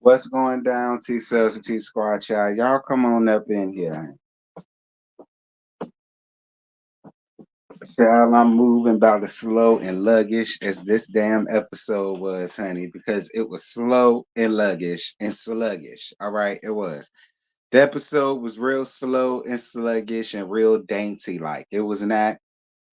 What's going down, T Cells and T Squad, child? Y'all come on up in here. Child, I'm moving about as slow and luggish as this damn episode was, honey, because it was slow and sluggish. All right, it was. The episode was real slow and sluggish and real dainty like. It was not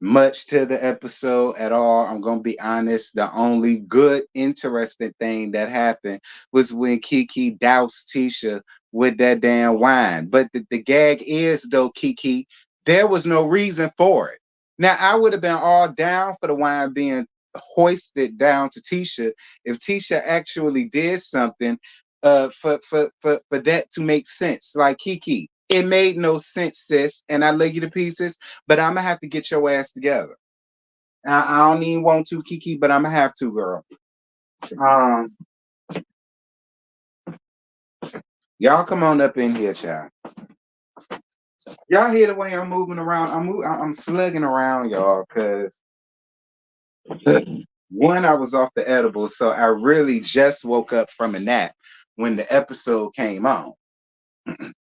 much to the episode at all. I'm gonna be honest. The only good, interesting thing that happened was when Kiki doused Tisha with that damn wine. But the gag is though, Kiki, there was no reason for it. Now I would have been all down for the wine being hoisted down to Tisha if Tisha actually did something for that to make sense. Like Kiki, it made no sense, sis, and I lay you to pieces, but I'm gonna have to get your ass together. I don't even want to, Kiki, but I'm gonna have to, girl. Um, y'all come on up in here, child. Y'all hear the way I'm moving around? I'm slugging around, y'all, cause one, I was off the edible, so I really just woke up from a nap when the episode came on.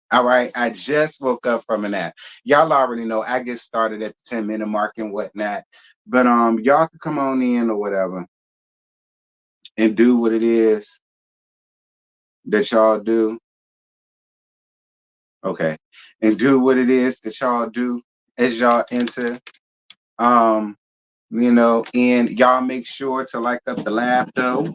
All right, I just woke up from a nap. Y'all already know I get started at the 10-minute mark and whatnot, but y'all can come on in or whatever and do what it is that y'all do. Okay, and do what it is that y'all do as y'all enter. Um, and y'all make sure to like up the live though.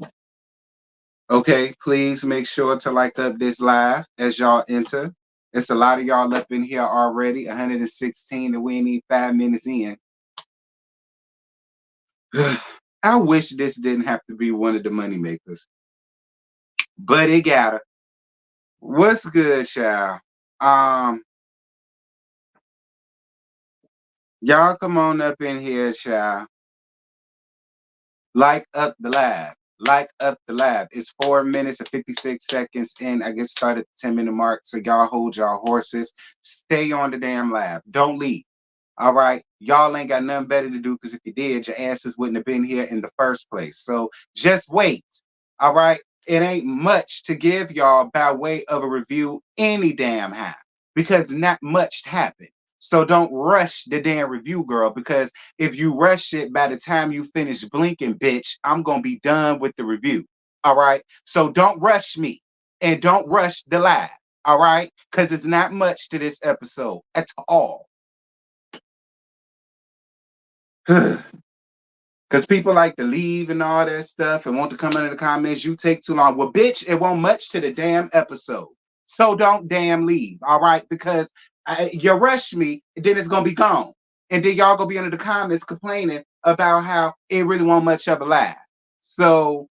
Okay, please make sure to like up this live as y'all enter. It's a lot of y'all up in here already, 116, and we ain't even 5 minutes in. I wish this didn't have to be one of the money makers, but it gotta. What's good, y'all? Y'all come on up in here, y'all. Like up the live. Like up the live. It's 4 minutes and 56 seconds in. I get started at the 10-minute mark. So y'all hold y'all horses. Stay on the damn live. Don't leave. All right. Y'all ain't got nothing better to do because if you did, your asses wouldn't have been here in the first place. So just wait. All right. It ain't much to give y'all by way of a review any damn how because not much happened. So don't rush the damn review, girl, because if you rush it by the time you finish blinking, bitch, I'm going to be done with the review. All right. So don't rush me and don't rush the live. All right. Because it's not much to this episode at all. Because people like to leave and all that stuff and want to come into the comments. You take too long. Well, bitch, it won't much to the damn episode. So don't damn leave. All right. Because you rush me, then it's going to be gone. And then y'all going to be under the comments complaining about how it really won't much of a laugh. So,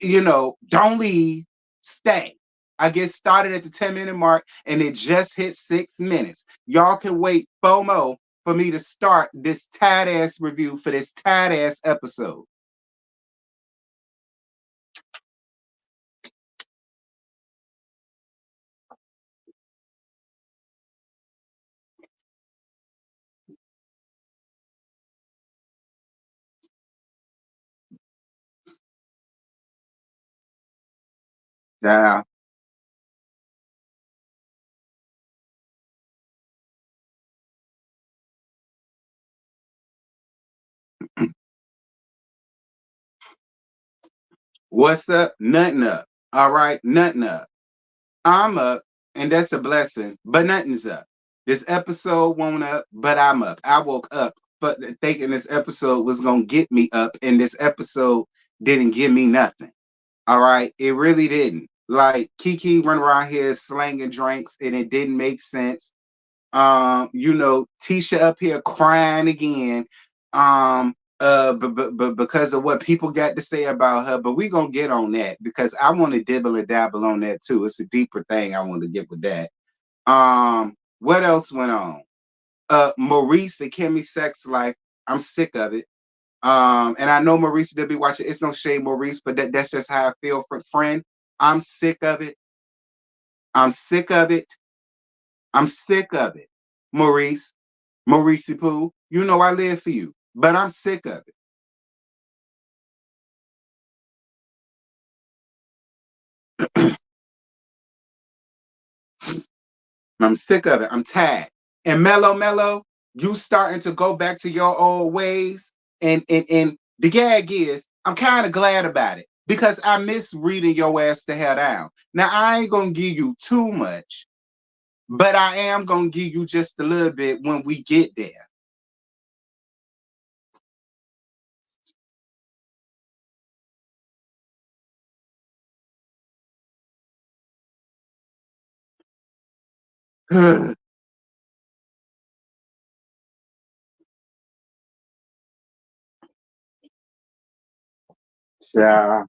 don't leave. Stay. I get started at the 10-minute mark and it just hit 6 minutes. Y'all can wait FOMO for me to start this tight ass review for this tight ass episode. Now, what's up? Nothing up. All right, nothing up. I'm up, and that's a blessing, but nothing's up. This episode won't up, but I'm up. I woke up but thinking this episode was gonna get me up, and this episode didn't give me nothing. All right, it really didn't. Like Kiki run around here slanging drinks, and it didn't make sense. Tisha up here crying again. But because of what people got to say about her, but we gonna get on that because I want to dibble and dabble on that too. It's a deeper thing I want to get with that. What else went on? Maurice, the Kimmy sex life. I'm sick of it. And I know Maurice did be watching. It's no shade, Maurice, but that's just how I feel, friend. I'm sick of it. I'm sick of it. I'm sick of it, Maurice. Maurice Pooh, you know I live for you, but I'm sick of it. I'm sick of it. I'm tired. And Mellow, you starting to go back to your old ways. And the gag is, I'm kind of glad about it because I miss reading your ass the hell down. Now I ain't gonna give you too much, but I am gonna give you just a little bit when we get there. Yeah.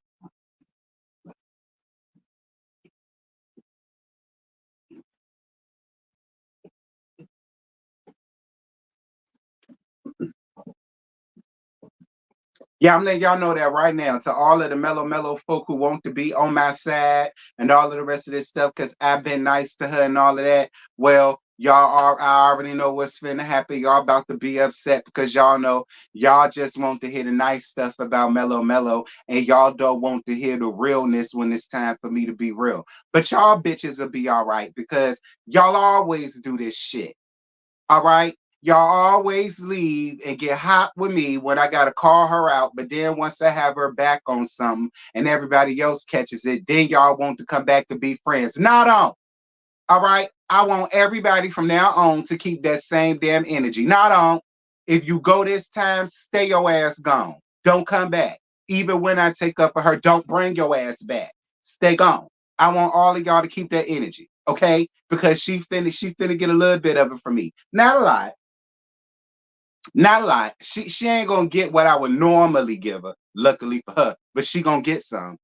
Yeah, I'm letting y'all know that right now to all of the mellow folk who want to be on my side and all of the rest of this stuff, because I've been nice to her and all of that. Well, I already know what's finna happen. Y'all about to be upset because y'all know y'all just want to hear the nice stuff about mellow, and y'all don't want to hear the realness when it's time for me to be real. But y'all bitches will be all right because y'all always do this shit. All right. Y'all always leave and get hot with me when I gotta call her out. But then once I have her back on something and everybody else catches it, then y'all want to come back to be friends. Not on. All right. I want everybody from now on to keep that same damn energy. Not on. If you go this time, stay your ass gone. Don't come back. Even when I take up for her, don't bring your ass back. Stay gone. I want all of y'all to keep that energy. Okay? Because she finna get a little bit of it from me. Not a lot. Not a lot. She ain't gonna get what I would normally give her, luckily for her, but she gonna get some.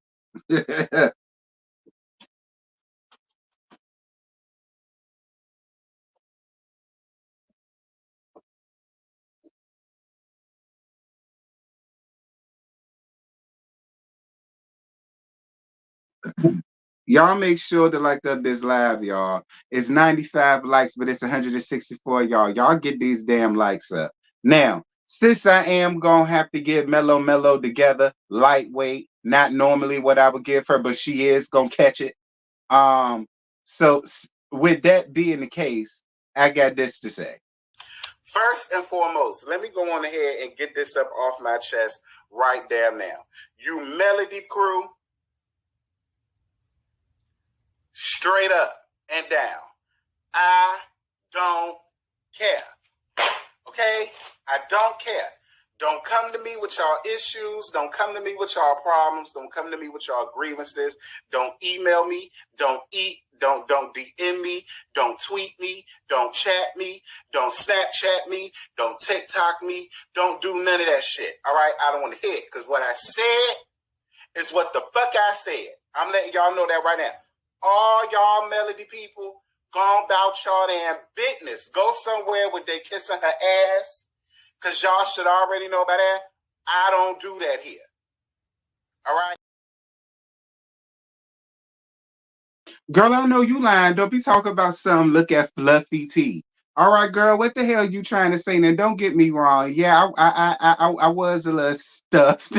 Y'all make sure to like up this live, y'all. It's 95 likes, but it's 164, y'all. Y'all get these damn likes up. Now, since I am gonna have to get mellow together, lightweight, not normally what I would give her, but she is gonna catch it. So with that being the case, I got this to say. First and foremost, let me go on ahead and get this up off my chest right damn now. You Melody crew, straight up and down. I don't care. Okay? I don't care. Don't come to me with y'all issues. Don't come to me with y'all problems. Don't come to me with y'all grievances. Don't email me. Don't DM me. Don't tweet me. Don't chat me. Don't Snapchat me. Don't TikTok me. Don't do none of that shit. All right? I don't want to hear it because what I said is what the fuck I said. I'm letting y'all know that right now. All y'all Melody people, go about y'all damn business. Go somewhere where they kissing her ass, because y'all should already know about that. I don't do that here. All right? Girl, I know you lying. Don't be talking about some look at fluffy tea. All right, girl, what the hell you trying to say? Now, don't get me wrong. Yeah, I was a little stuffed.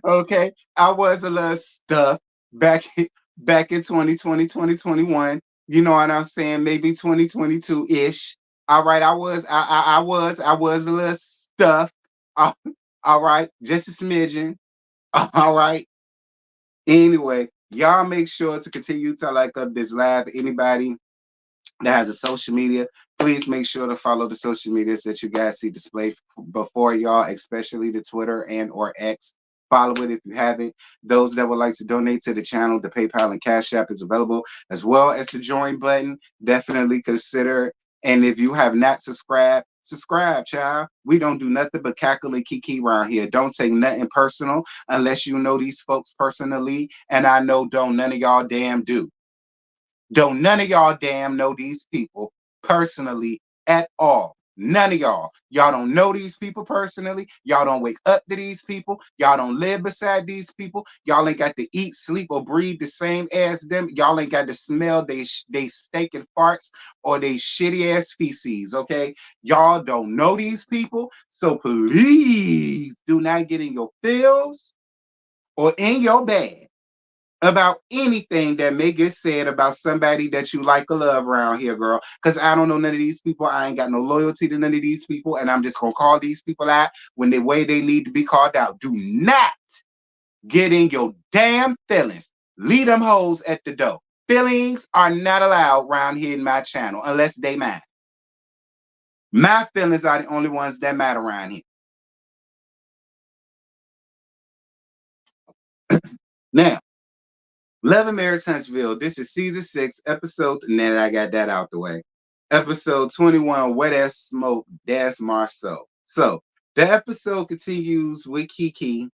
Okay, I was a little stuffed back back in 2020, 2021. You know what I'm saying? Maybe 2022-ish. All right, I was a little stuffed. Uh, all right, just a smidgen. All right. Anyway, y'all make sure to continue to like up this live. Anybody that has a social media, please make sure to follow the social medias that you guys see displayed before y'all, especially the Twitter and or X. Follow it if you haven't. Those that would like to donate to the channel, the PayPal and Cash App is available, as well as the join button. Definitely consider. And if you have not subscribed, subscribe, child. We don't do nothing but cackle and kiki around here. Don't take nothing personal unless you know these folks personally, and I know don't none of y'all damn do. Don't none of y'all damn know these people personally at all. None of y'all. Y'all don't know these people personally. Y'all don't wake up to these people. Y'all don't live beside these people. Y'all ain't got to eat, sleep, or breathe the same as them. Y'all ain't got to smell they steak and farts or they shitty ass feces. Okay, y'all don't know these people, so please do not get in your feels or in your bag about anything that may get said about somebody that you like or love around here, girl. Because I don't know none of these people. I ain't got no loyalty to none of these people. And I'm just going to call these people out when the way they need to be called out. Do not get in your damn feelings. Leave them hoes at the door. Feelings are not allowed around here in my channel unless they mine. My feelings are the only ones that matter around here. Now, Love and Marriage Huntsville. This is season 6, episode. And then I got that out the way. Episode 21, Wet Ass Smoke, That's Marsau. So the episode continues with Kiki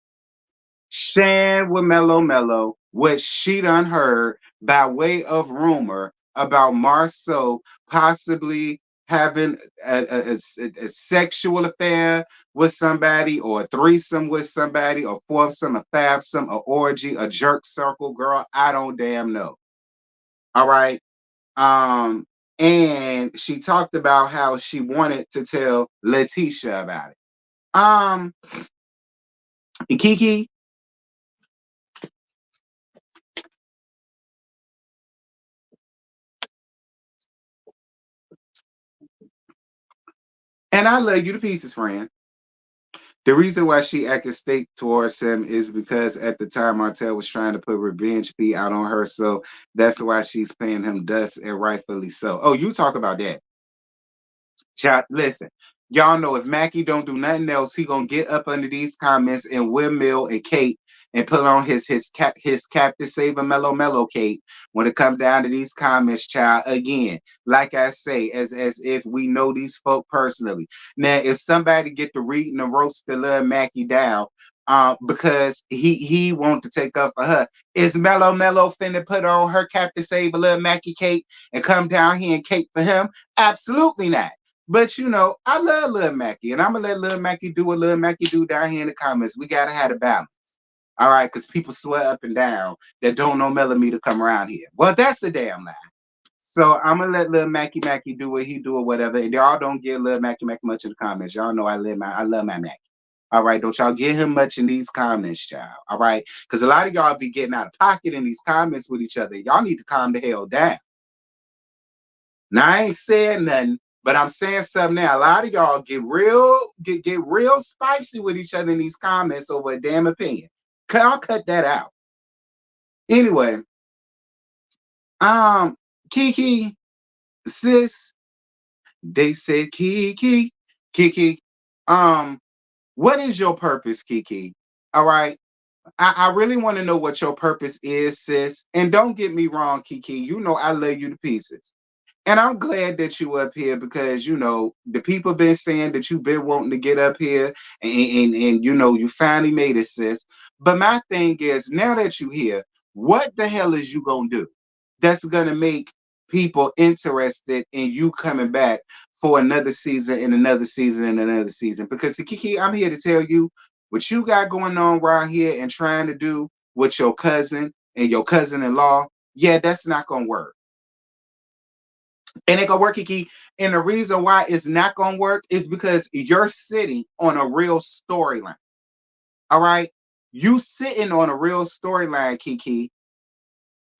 sharing with Mello what she done heard by way of rumor about Marsau possibly having a sexual affair with somebody, or a threesome with somebody, or foursome, a fivesome, a orgy, a jerk circle. Girl, I don't damn know. All right. Um, and she talked about how she wanted to tell Letitia about it. Um, Kiki, and I love you to pieces, friend. The reason why she acted steak towards him is because at the time Martell was trying to put revenge beat out on her, so that's why she's paying him dust, and rightfully so. Oh, you talk about that. Chat, listen, y'all know if Mackie don't do nothing else, he gonna get up under these comments and windmill and Kate and put on his Captain Saver Mellow cape when it come down to these comments, child. Again, like I say, as if we know these folk personally. Now, if somebody get to reading and roast the little Mackie down, because he want to take up for her, is Mellow finna put on her Captain Saver little Mackie cape and come down here and cape for him? Absolutely not. But you know, I love Lil Mackie, and I'm gonna let Lil Mackie do what Lil Mackie do down here in the comments. We gotta have a balance. All right, because people swear up and down that don't know Melanie to come around here. Well, that's a damn lie. So I'm gonna let Lil Mackie do what he do or whatever. And y'all don't give Lil Mackie much in the comments. Y'all know I love my Mackie. All right, don't y'all give him much in these comments, child. All right, because a lot of y'all be getting out of pocket in these comments with each other. Y'all need to calm the hell down. Now I ain't saying nothing, but I'm saying something now. A lot of y'all get real spicy with each other in these comments over a damn opinion. I'll cut that out. Anyway, um, Kiki, sis, they said Kiki, um, what is your purpose, Kiki? All right. I really want to know what your purpose is, sis. And don't get me wrong, Kiki. You know I love you to pieces. And I'm glad that you up here because you know the people been saying that you've been wanting to get up here and you know you finally made it, sis. But my thing is now that you here, what the hell is you gonna do that's gonna make people interested in you coming back for another season and another season and another season? Because Kiki, I'm here to tell you what you got going on around here and trying to do with your cousin and your cousin-in-law. Yeah, that's not gonna work. And it gonna work, Kiki. And the reason why it's not gonna work is because you're sitting on a real storyline. All right. You sitting on a real storyline, Kiki,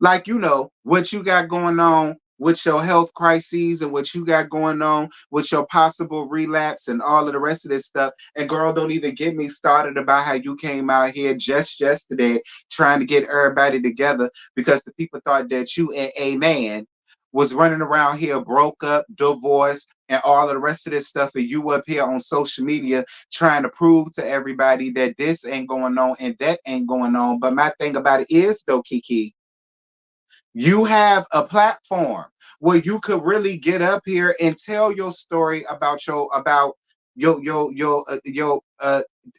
like you know what you got going on with your health crises and what you got going on with your possible relapse and all of the rest of this stuff. And girl, don't even get me started about how you came out here just yesterday trying to get everybody together because the people thought that you and a man was running around here broke up, divorced, and all of the rest of this stuff, and you up here on social media trying to prove to everybody that this ain't going on and that ain't going on. But my thing about it is though, Kiki, you have a platform where you could really get up here and tell your story about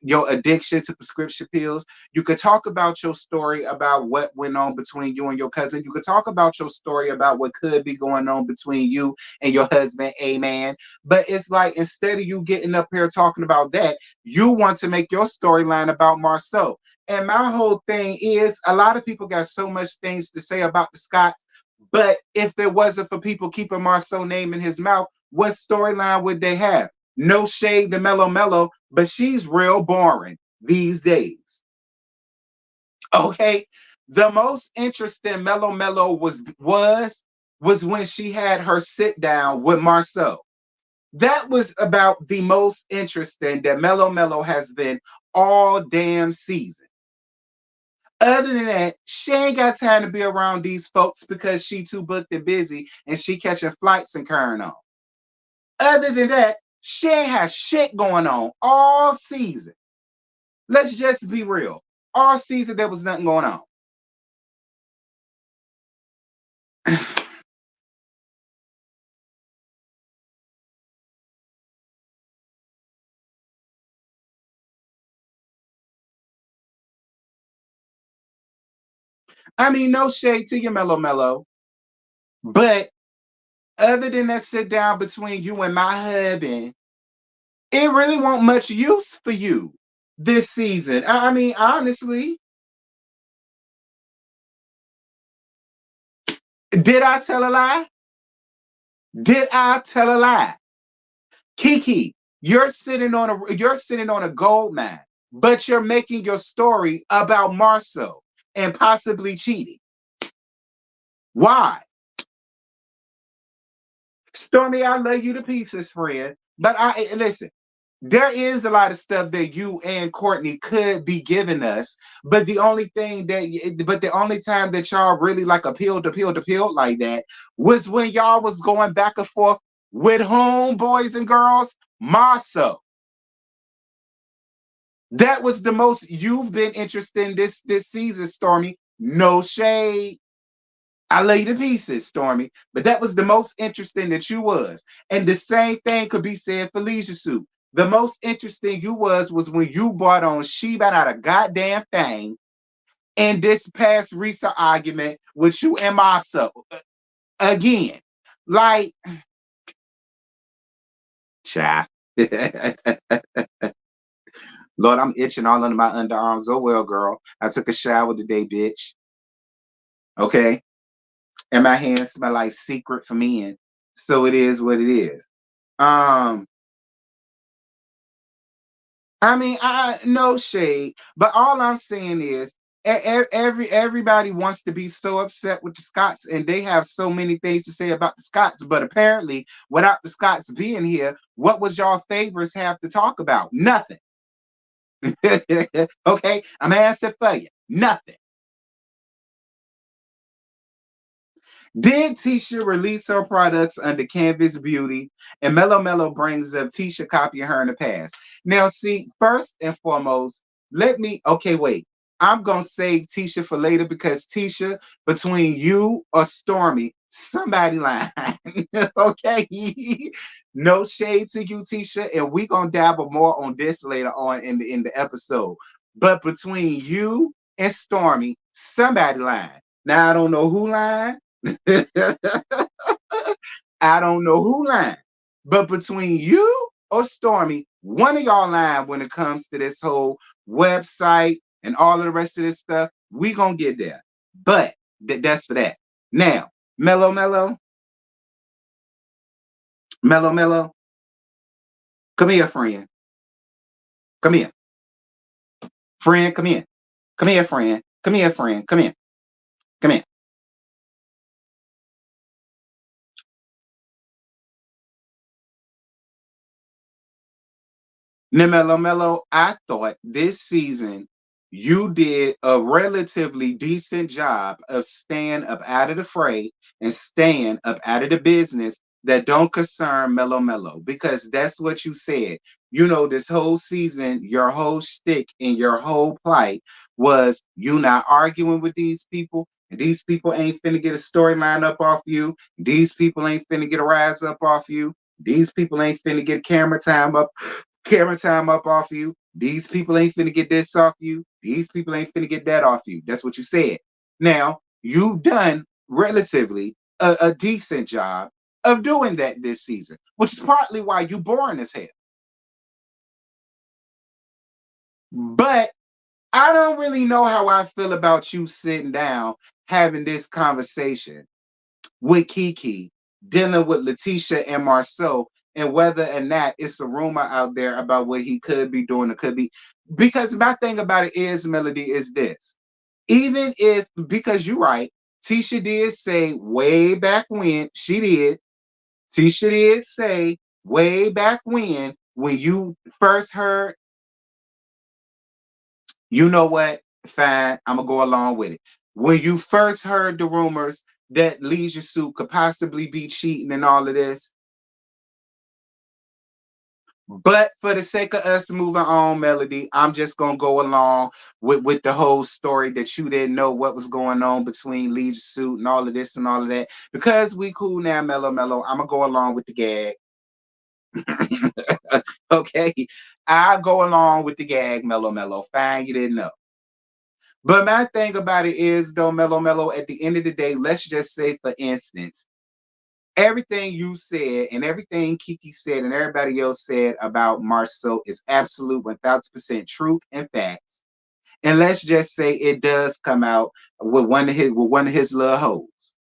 your addiction to prescription pills. You could talk about your story about what went on between you and your cousin. You could talk about your story about what could be going on between you and your husband, a man. But it's like instead of you getting up here talking about that, you want to make your storyline about Marsau. And my whole thing is a lot of people got so much things to say about the Scots, but if it wasn't for people keeping Marsau's name in his mouth, what storyline would they have? No shade to Mellow, but she's real boring these days. Okay. The most interesting Mellow was when she had her sit down with Marsau. That was about the most interesting that Mellow has been all damn season. Other than that, she ain't got time to be around these folks because she too booked and busy and she catching flights and carrying on. Other than that, she ain't had shit going on all season. Let's just be real. All season there was nothing going on. I mean, no shade to your Mellow, but other than that sit down between you and my husband, it really won't much use for you this season. I mean, honestly, did I tell a lie? Did I tell a lie? Kiki, you're sitting on a gold mine, but you're making your story about Marsau and possibly cheating. Why? Stormy, I love you to pieces, friend. But I listen, there is a lot of stuff that you and Courtney could be giving us, but the only time that y'all really like appealed like that was when y'all was going back and forth with home boys and girls, Marsau. That was the most you've been interested in this season, Stormy. No shade. I lay you to pieces, Stormy. But that was the most interesting that you was. And the same thing could be said for Leisure Suit. The most interesting you was when you brought on Sheba not a goddamn thing in this past recent argument with you and Marsau. Again. Like, child. Lord, I'm itching all under my underarms. Oh well, girl. I took a shower today, bitch. Okay. And my hands smell like secret for men. So it is what it is. Um, I mean, I no shade, but all I'm saying is everybody wants to be so upset with the Scots, and they have so many things to say about the Scots. But apparently, without the Scots being here, what would y'all favorites have to talk about? Nothing. Okay, I'm answering for you. Nothing. Did Tisha release her products under Canvas Beauty? And Mellow brings up Tisha copying her in the past. Now, see, first and foremost, okay, wait. I'm going to save Tisha for later because Tisha, between you or Stormy, somebody lying. Okay? No shade to you, Tisha. And we're going to dabble more on this later on in the episode. But between you and Stormy, somebody lying. Now, I don't know who lying. I don't know who lying, but between you or Stormy, one of y'all lying when it comes to this whole website and all of the rest of this stuff. We gonna get there, but that's for that. Now, Mellow, come here, friend. Come here, friend. Come here. Come here, friend. Come here, friend. Come here. Come here. Now, Mellow, I thought this season you did a relatively decent job of staying up out of the fray and staying up out of the business that don't concern Mellow because that's what you said. You know, this whole season, your whole shtick and your whole plight was you not arguing with these people. And these people ain't finna get a storyline up off you. These people ain't finna get a rise up off you. These people ain't finna get camera time up off you. These people ain't finna get this off you. These people ain't finna get that off you. That's what you said. Now, you've done relatively a decent job of doing that this season, which is partly why you boring as hell. But I don't really know how I feel about you sitting down having this conversation with Kiki, dealing with Letitia and Marsau, and whether or not it's a rumor out there about what he could be doing or could be. Because my thing about it is, Melody, is this. Even if, because you're right, Tisha did say way back when, she did, Tisha did say way back when you first heard, you know what, fine, I'm gonna go along with it. When you first heard the rumors that Leisure Suit could possibly be cheating and all of this, but for the sake of us moving on, Melody, I'm just gonna go along with the whole story that you didn't know what was going on between Leisure Suit and all of this and all of that. Because we cool now, Mellow Mellow. I'm gonna go along with the gag. Okay, I'll go along with the gag, Mellow Mellow. Fine, you didn't know. But my thing about it is, though, Mellow Mellow, at the end of the day, let's just say, for instance, everything you said and everything Kiki said and everybody else said about Marsau is absolute 1000% truth and facts. And let's just say it does come out with one of his little hoes.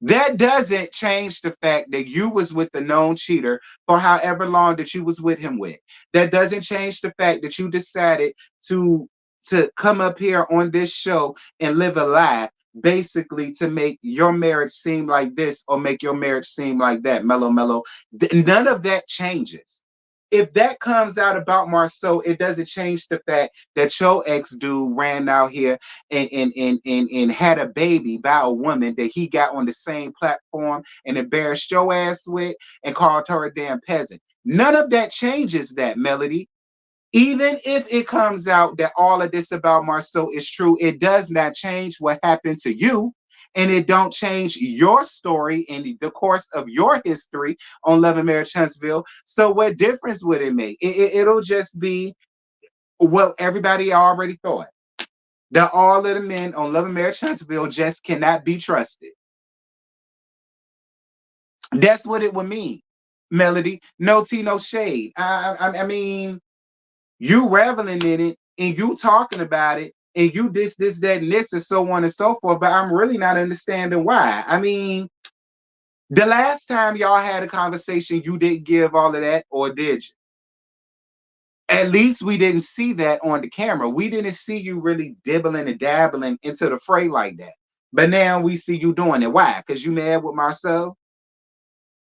That doesn't change the fact that you was with the known cheater for however long that you was with him with. That doesn't change the fact that you decided to to come up here on this show and live a lie, basically to make your marriage seem like this or make your marriage seem like that. Mellow Mellow. None of that changes. If that comes out about Marceau, it doesn't change the fact that your ex dude ran out here and had a baby by a woman that he got on the same platform and embarrassed your ass with and called her a damn peasant. None of that changes that, Melody. Even if it comes out that all of this about Marceau is true, it does not change what happened to you. And it don't change your story in the course of your history on Love and Marriage Huntsville. So what difference would it make? It'll just be what everybody already thought. That all of the men on Love and Marriage Huntsville just cannot be trusted. That's what it would mean, Melody. No tea, no shade. I mean, you reveling in it and you talking about it and you this, that, and this, and so on and so forth. But I'm really not understanding why. I mean, the last time y'all had a conversation, you didn't give all of that, or did you? At least we didn't see that on the camera. We didn't see you really dibbling and dabbling into the fray like that. But now we see you doing it. Why? Because you mad with Marcel?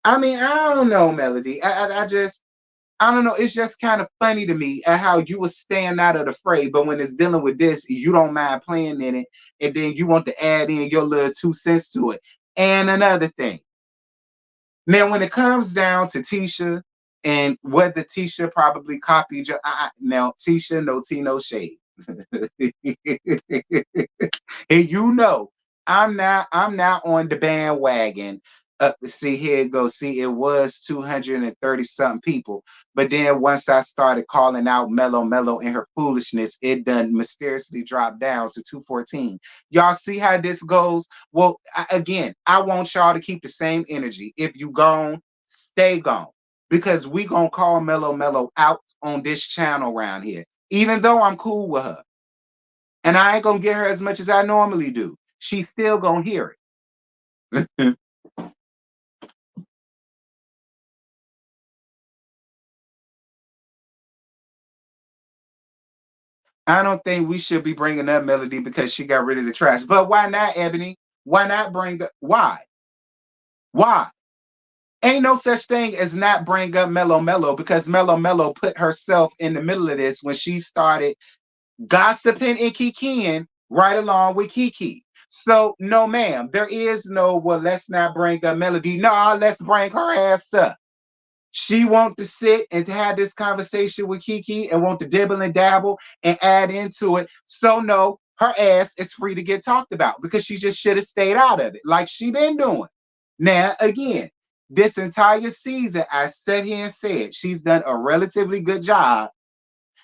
I mean, I don't know, Melody. I don't know. It's just kind of funny to me at how you were staying out of the fray, but when it's dealing with this, you don't mind playing in it, and then you want to add in your little 2 cents to it. And another thing, now when it comes down to Tisha and whether Tisha probably copied your, now Tisha, no tea, no shade. And you know, I'm not on the bandwagon. See, here it goes. See, it was 230 something people. But then once I started calling out Mellow Mellow and her foolishness, it done mysteriously dropped down to 214. Y'all see how this goes? Well, again, I want y'all to keep the same energy. If you gone, stay gone. Because we gonna call Mellow Mellow out on this channel around here. Even though I'm cool with her. And I ain't gonna get her as much as I normally do. She's still gonna hear it. I don't think we should be bringing up Melody because she got rid of the trash. But why not, Ebony? Why not bring up? Why? Why? Ain't no such thing as not bring up Mellow Mellow because Mellow Mellow put herself in the middle of this when she started gossiping and kikiing right along with Kiki. So no, ma'am, there is no, well, let's not bring up Melody. No, let's bring her ass up. She want to sit and to have this conversation with Kiki and want to dibble and dabble and add into it. So no, her ass is free to get talked about because she just should have stayed out of it like she been doing. Now, again, this entire season, I sat here and said she's done a relatively good job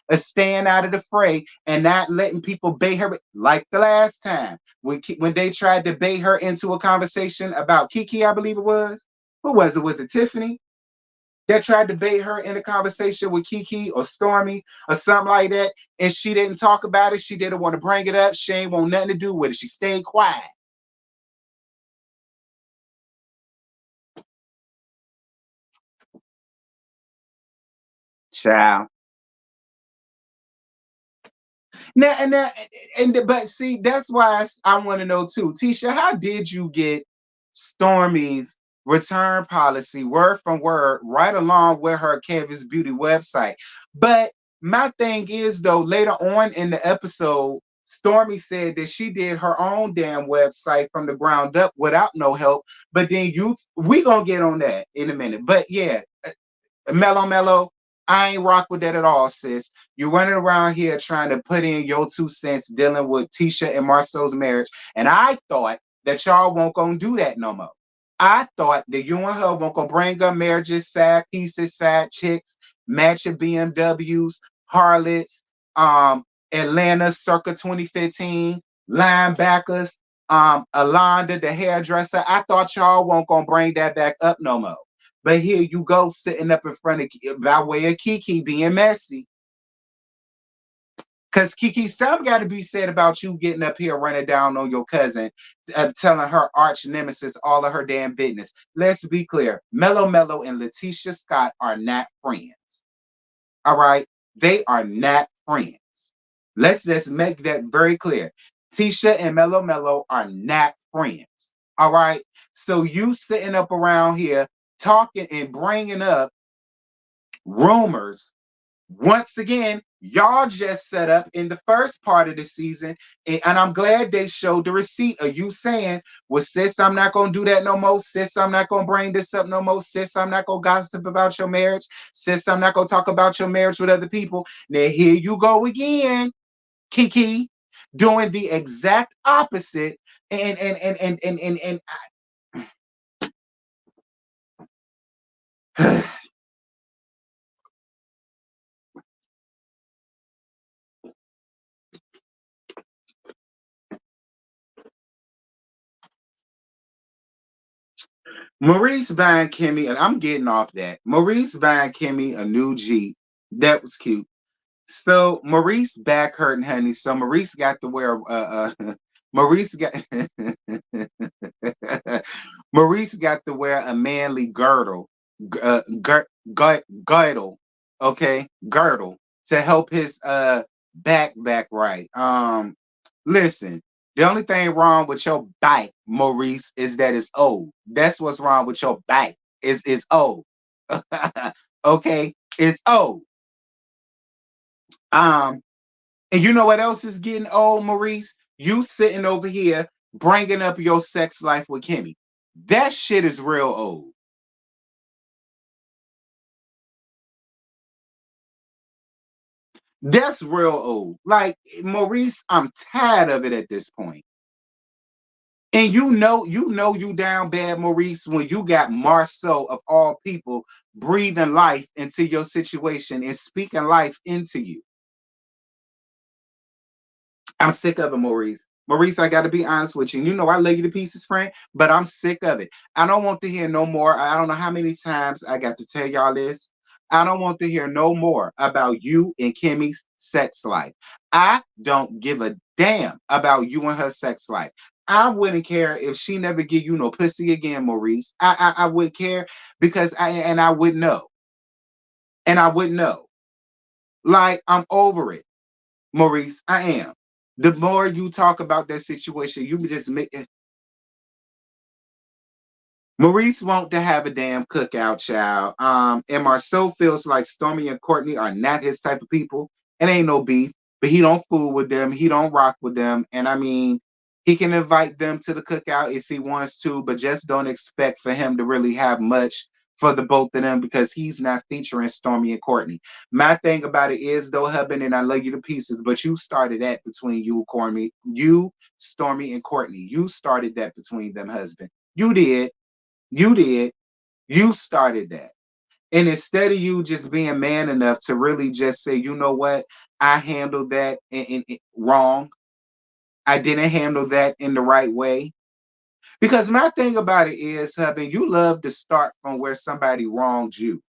of staying out of the fray and not letting people bait her like the last time when they tried to bait her into a conversation about Kiki, I believe it was. Who was it? Was it Tiffany? That tried to bait her in a conversation with Kiki or Stormy or something like that, and she didn't talk about it. She didn't want to bring it up. She ain't want nothing to do with it. She stayed quiet. Child. Now, but see, that's why I want to know too, Tisha. How did you get Stormy's return policy word from word right along with her Canvas Beauty website? But my thing is though, later on in the episode, Stormy said that she did her own damn website from the ground up without no help. But then we gonna get on that in a minute. But yeah, Mellow, I ain't rock with that at all, sis. You running around here trying to put in your 2 cents dealing with Tisha and Marsau's marriage, and I thought that y'all won't gonna do that no more. I thought that you and her won't gonna bring up marriages, side pieces, side chicks, matching BMWs, harlots, Atlanta circa 2015, linebackers, Alonda, the hairdresser. I thought y'all won't gonna bring that back up no more. But here you go sitting up in front of by way of Kiki being messy. Because Kiki, something got to be said about you getting up here running down on your cousin, telling her arch nemesis all of her damn business. Let's be clear. Mellow and Letitia Scott are not friends. All right? They are not friends. Let's just make that very clear. Tisha and Mellow are not friends. All right? So you sitting up around here talking and bringing up rumors. Once again, y'all just set up in the first part of the season, and I'm glad they showed the receipt of you saying, well, sis, I'm not going to do that no more. Sis, I'm not going to bring this up no more. Sis, I'm not going to gossip about your marriage. Sis, I'm not going to talk about your marriage with other people. Now, here you go again, Kiki, doing the exact opposite. And Maurice buying Kimmy, and I'm getting off that. Maurice buying Kimmy a new Jeep. That was cute. So Maurice back hurting, honey. So Maurice got to wear Maurice got Maurice got to wear a manly girdle, girdle, okay, girdle to help his back right. Listen, the only thing wrong with your bike, Maurice, is that it's old. That's what's wrong with your bike. Is old. Okay, it's old. Um, and you know what else is getting old, Maurice? You sitting over here bringing up your sex life with Kimmy. That shit is real old. That's real old. Like, Maurice, I'm tired of it at this point. And you down bad, Maurice, when you got Marsau of all people breathing life into your situation and speaking life into you. I'm sick of it, Maurice. Maurice, I got to be honest with you. You know I love you to pieces, friend, but I'm sick of it. I don't want to hear no more. I don't know how many times I got to tell y'all this. I don't want to hear no more about you and Kimmy's sex life. I don't give a damn about you and her sex life. I wouldn't care if she never give you no pussy again, Maurice. I would care because I would know. And I would know. Like, I'm over it. Maurice, I am. The more you talk about that situation, you just make it. Maurice want to have a damn cookout, child. And Marceau feels like Stormy and Courtney are not his type of people. It ain't no beef, but he don't fool with them. He don't rock with them. And I mean, he can invite them to the cookout if he wants to, but just don't expect for him to really have much for the both of them because he's not featuring Stormy and Courtney. My thing about it is, though, Hubban, and I love you to pieces, but you started that between you, Courtney, you, Stormy, and Courtney. You started that between them, husband. You did. You did. You started that. And instead of you just being man enough to really just say, you know what, I handled that wrong. I didn't handle that in the right way. Because my thing about it is, hubby, you love to start from where somebody wronged you.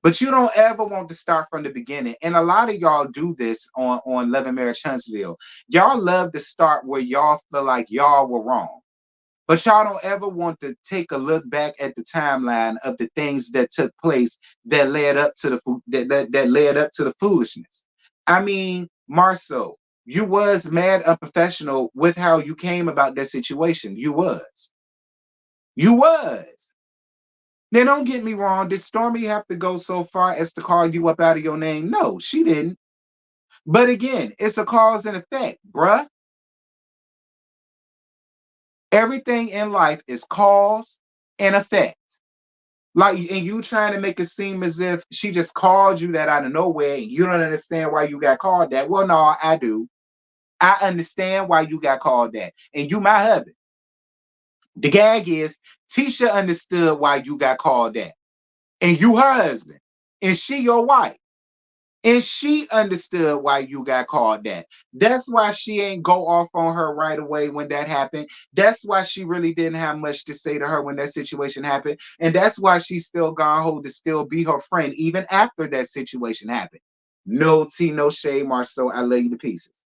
But you don't ever want to start from the beginning. And a lot of y'all do this on Love and Marriage Huntsville. Y'all love to start where y'all feel like y'all were wrong. But y'all don't ever want to take a look back at the timeline of the things that took place that led up to the that led up to the foolishness. I mean, Marsau, you was mad unprofessional with how you came about that situation. You was. You was. Now, don't get me wrong. Did Stormy have to go so far as to call you up out of your name? No, she didn't. But again, it's a cause and effect, bruh. Everything in life is cause and effect. Like, and you trying to make it seem as if she just called you that out of nowhere and you don't understand why you got called that. Well, no, I do. I understand why you got called that. And you my husband. The gag is Tisha understood why you got called that. And you her husband. And she your wife. And she understood why you got called that. That's why she ain't go off on her right away when that happened. That's why she really didn't have much to say to her when that situation happened. And that's why she's still gone hold to still be her friend even after that situation happened. No tea, no shade, Marsau. I love you to pieces.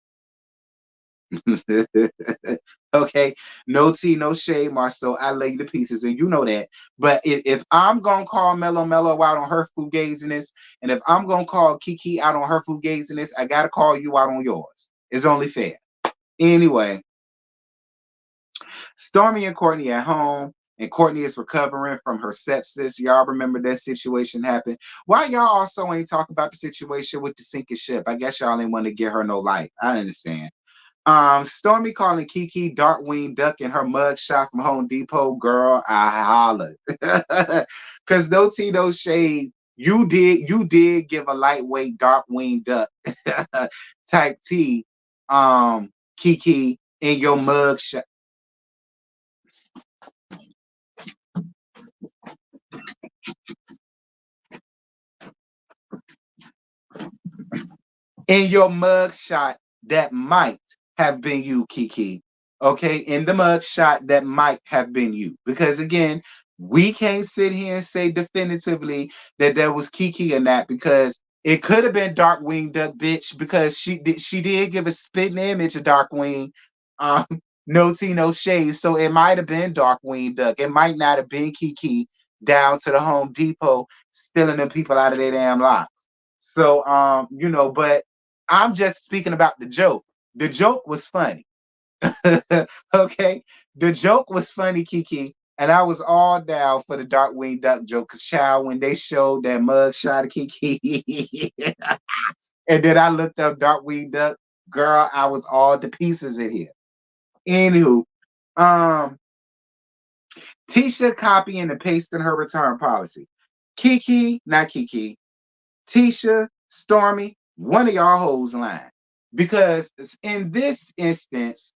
Okay, no tea, no shade, Marsau. I lay the pieces, and you know that. But if I'm gonna call Mellow Mellow out on her fugaziness, and if I'm gonna call Kiki out on her fugaziness, I gotta call you out on yours. It's only fair. Anyway, Stormy and Courtney at home, and Courtney is recovering from her sepsis. Y'all remember that situation happened. Why y'all also ain't talk about the situation with the sinking ship? I guess y'all ain't want to give her no life. I understand. Stormy calling Kiki Darkwing Duck in her mug shot from Home Depot. Girl, I hollered. Cause no tea, no shade. You did give a lightweight Darkwing Duck type tea, Kiki, in your mug shot. In your mug shot that might have been you, Kiki. Okay, in the mug shot that might have been you. Because again, we can't sit here and say definitively that that was Kiki or not because it could have been Darkwing Duck, bitch, because she did give a spitting image of Darkwing. Um, no tea, no shade. So it might have been Darkwing Duck. It might not have been Kiki down to the Home Depot stealing them people out of their damn lives. So but I'm just speaking about the joke. The joke was funny. Okay. The joke was funny, Kiki. And I was all down for the Darkwing Duck joke. Cause child, when they showed that mug shot of Kiki, and then I looked up Darkwing Duck, girl, I was all to pieces in here. Anywho, um, Tisha copying and pasting her return policy. Kiki, not Kiki. Tisha, Stormy, one of y'all hoes lying. Because in this instance,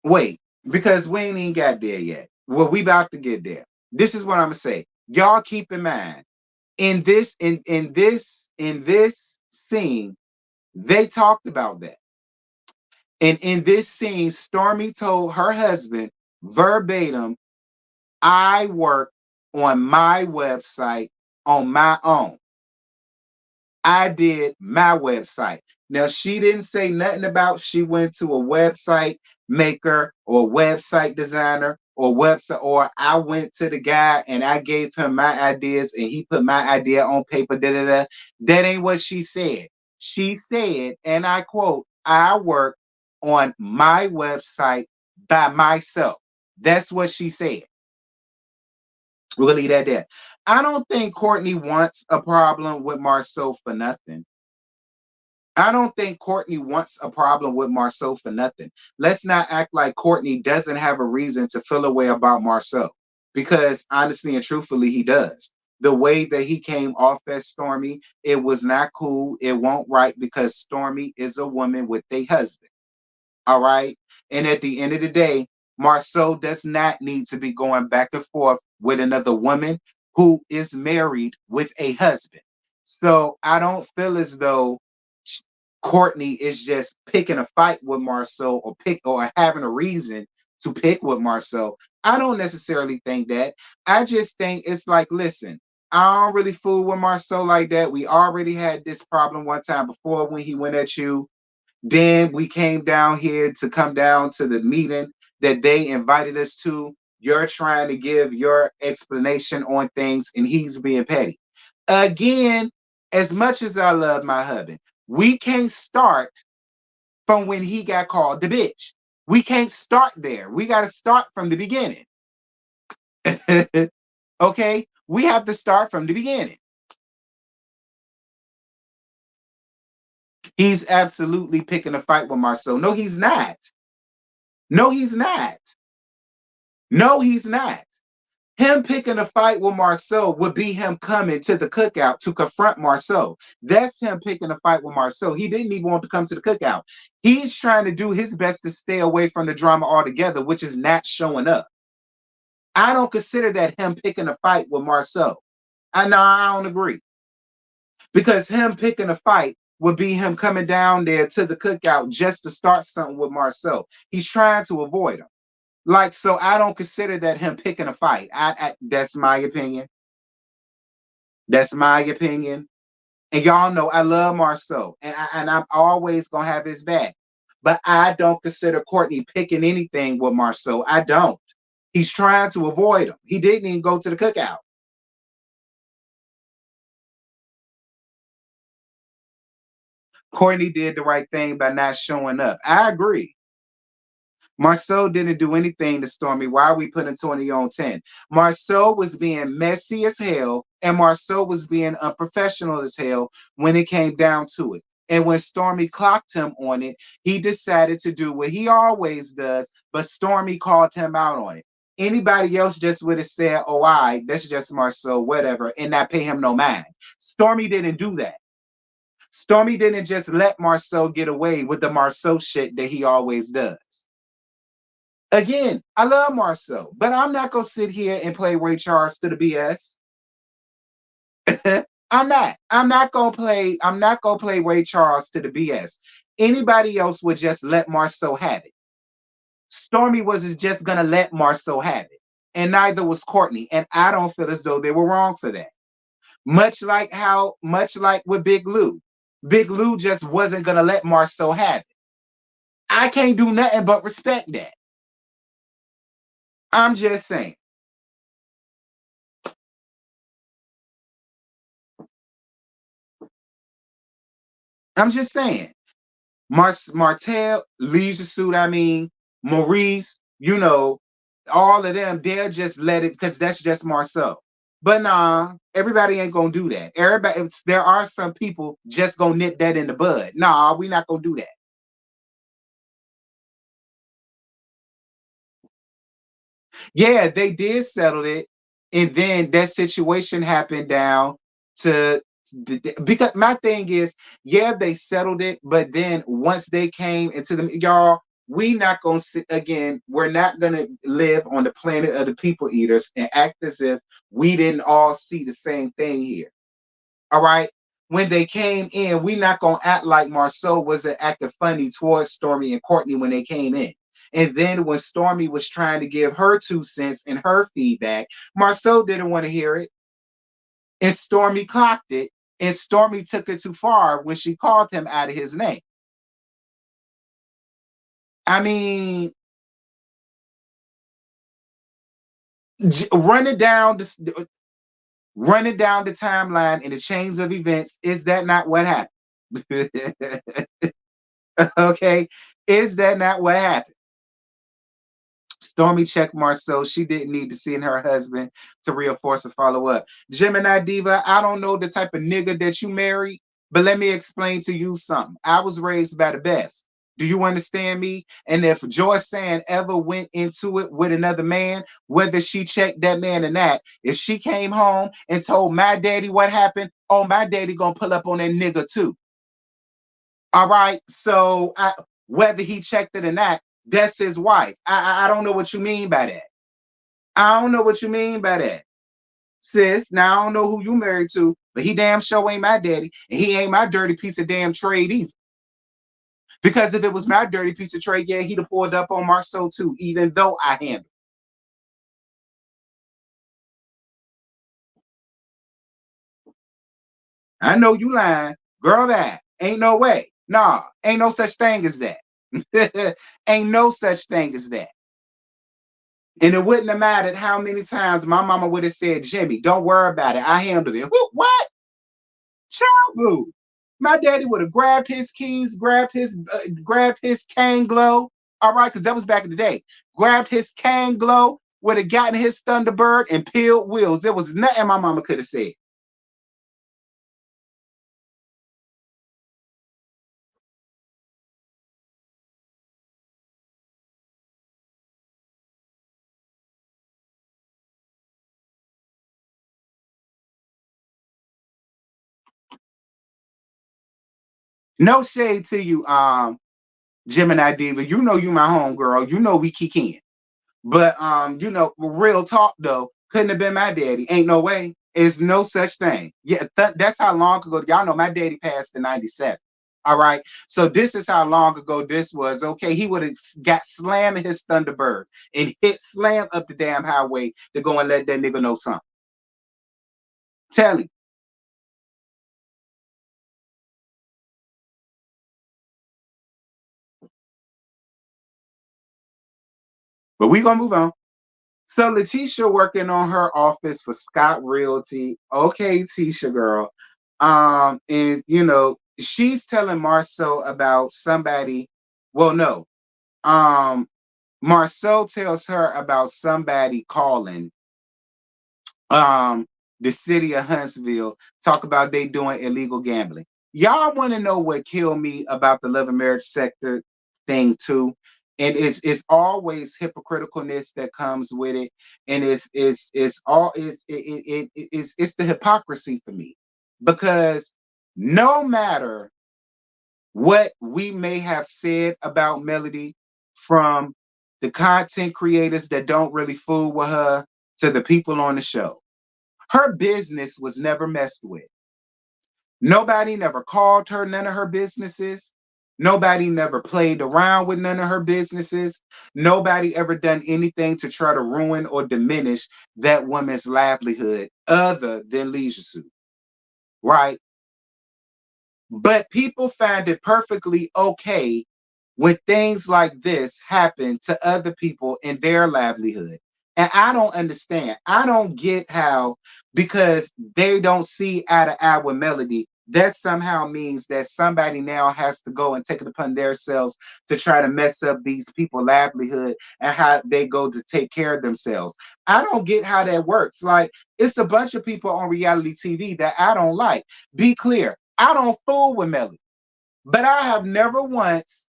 wait, because we ain't even got there yet. Well, we about to get there. This is what I'm gonna say. Y'all keep in mind, in this scene, they talked about that. And in this scene, Stormy told her husband verbatim, I work on my website on my own. I did my website. Now, she didn't say nothing about she went to a website maker or website designer or website, or I went to the guy and I gave him my ideas and he put my idea on paper. Da, da, da. That ain't what she said. She said, and I quote, I work on my website by myself. That's what she said. We'll leave that there. I don't think Courtney wants a problem with Marsau for nothing. I don't think Courtney wants a problem with Marsau for nothing. Let's not act like Courtney doesn't have a reason to feel a way about Marsau, because honestly and truthfully, he does. The way that he came off as Stormy, it was not cool. It won't right because Stormy is a woman with a husband. All right. And at the end of the day, Marsau does not need to be going back and forth with another woman who is married with a husband. So I don't feel as though Courtney is just picking a fight with Marsau or having a reason to pick with Marsau. I don't necessarily think that. I just think it's like, listen, I don't really fool with Marsau like that. We already had this problem one time before when he went at you. Then we came down here to come down to the meeting that they invited us to. You're trying to give your explanation on things, and he's being petty. Again, as much as I love my husband, we can't start from when he got called the bitch. We can't start there. We got to start from the beginning. Okay? We have to start from the beginning. He's absolutely picking a fight with Marsau. No, he's not. No, he's not. No, he's not. Him picking a fight with Marsau would be him coming to the cookout to confront Marsau. That's him picking a fight with Marsau. He didn't even want to come to the cookout. He's trying to do his best to stay away from the drama altogether, which is not showing up. I don't consider that him picking a fight with Marsau. I don't agree. Because him picking a fight would be him coming down there to the cookout just to start something with Marsau. He's trying to avoid him. Like, so I don't consider that him picking a fight. That's my opinion. That's my opinion. And y'all know I love Marsau, and I'm always gonna have his back. But I don't consider Courtney picking anything with Marsau. I don't. He's trying to avoid him. He didn't even go to the cookout. Courtney did the right thing by not showing up. I agree. Marsau didn't do anything to Stormy. Why are we putting 20 on 10? Marsau was being messy as hell, and Marsau was being unprofessional as hell when it came down to it. And when Stormy clocked him on it, he decided to do what he always does, but Stormy called him out on it. Anybody else just would have said, oh, all right, that's just Marsau, whatever, and not pay him no mind. Stormy didn't do that. Stormy didn't just let Marsau get away with the Marsau shit that he always does. Again, I love Marsau, but I'm not gonna sit here and play Ray Charles to the BS. I'm not. I'm not gonna play Ray Charles to the BS. Anybody else would just let Marsau have it. Stormy wasn't just gonna let Marsau have it, and neither was Courtney. And I don't feel as though they were wrong for that. Much like with Big Lou. Big Lou just wasn't gonna let Marsau have it. I can't do nothing but respect that. I'm just saying. I'm just saying. Martell, Leisure Suit, Maurice, all of them, they'll just let it because that's just Marsau. But nah, everybody ain't gonna do that. There are some people just gonna nip that in the bud. Nah, we not gonna do that. Yeah, they did settle it, and then that situation happened down to because my thing is, yeah, they settled it, but then once they came into the y'all, we not gonna sit again. We're not gonna live on the planet of the people eaters and act as if we didn't all see the same thing here. All right. When they came in, we not gonna act like Marsau wasn't acting funny towards Stormy and Courtney when they came in. And then when Stormy was trying to give her 2 cents and her feedback, Marsau didn't want to hear it. And Stormy clocked it. And Stormy took it too far when she called him out of his name. I mean, running down the timeline in the chains of events, is that not what happened? Okay, is that not what happened? Stormy checked Marsau. She didn't need to see in her husband to reinforce a follow up. Gemini Diva, I don't know the type of nigga that you married, but let me explain to you something. I was raised by the best. Do you understand me? And if Joy Sand ever went into it with another man, whether she checked that man or not, if she came home and told my daddy what happened, oh, my daddy gonna pull up on that nigga too. All right. So whether he checked it or not, that's his wife. I don't know what you mean by that. I don't know what you mean by that, sis. Now I don't know who you married to, but he damn sure ain't my daddy, and he ain't my dirty piece of damn trade either. Because if it was my dirty piece of trade, yeah, he'd have pulled up on Marsau too, even though I handled. I know you lying, girl. That ain't no way. Nah, ain't no such thing as that. Ain't no such thing as that. And it wouldn't have mattered how many times my mama would have said, Jimmy, don't worry about it. I handled it. What? Child boo. My daddy would have grabbed his keys, grabbed his cane glow. All right, because that was back in the day. Grabbed his cane glow, would have gotten his Thunderbird and peeled wheels. There was nothing my mama could have said. No shade to you, Gemini Diva. You know you my homegirl. You know we kick in. But real talk though, couldn't have been my daddy. Ain't no way. It's no such thing. Yeah, that's how long ago. Y'all know my daddy passed in '97. All right. So this is how long ago this was. Okay, he would have got slammed in his Thunderbird and hit slam up the damn highway to go and let that nigga know something. Tell him. But we gonna move on. So Letitia working on her office for Scott Realty. Okay, Tisha girl. And she's telling Marsau about somebody. Well, no. Um, Marsau tells her about somebody calling um the city of Huntsville, talk about they doing illegal gambling. Y'all want to know what killed me about the love and marriage sector thing too? And it's always hypocriticalness that comes with it, and it's all it's the hypocrisy for me, because no matter what we may have said about Melody, from the content creators that don't really fool with her to the people on the show, her business was never messed with. Nobody never called her none of her businesses. Nobody never played around with none of her businesses. Nobody ever done anything to try to ruin or diminish that woman's livelihood other than Leisure Suit, right? But people find it perfectly okay when things like this happen to other people in their livelihood. And I don't understand. I don't get how, because they don't see eye to eye with Melody, that somehow means that somebody now has to go and take it upon themselves to try to mess up these people's livelihood and how they go to take care of themselves. I don't get how that works. Like, it's a bunch of people on reality TV that I don't like. Be clear, I don't fool with Melody, but I have never once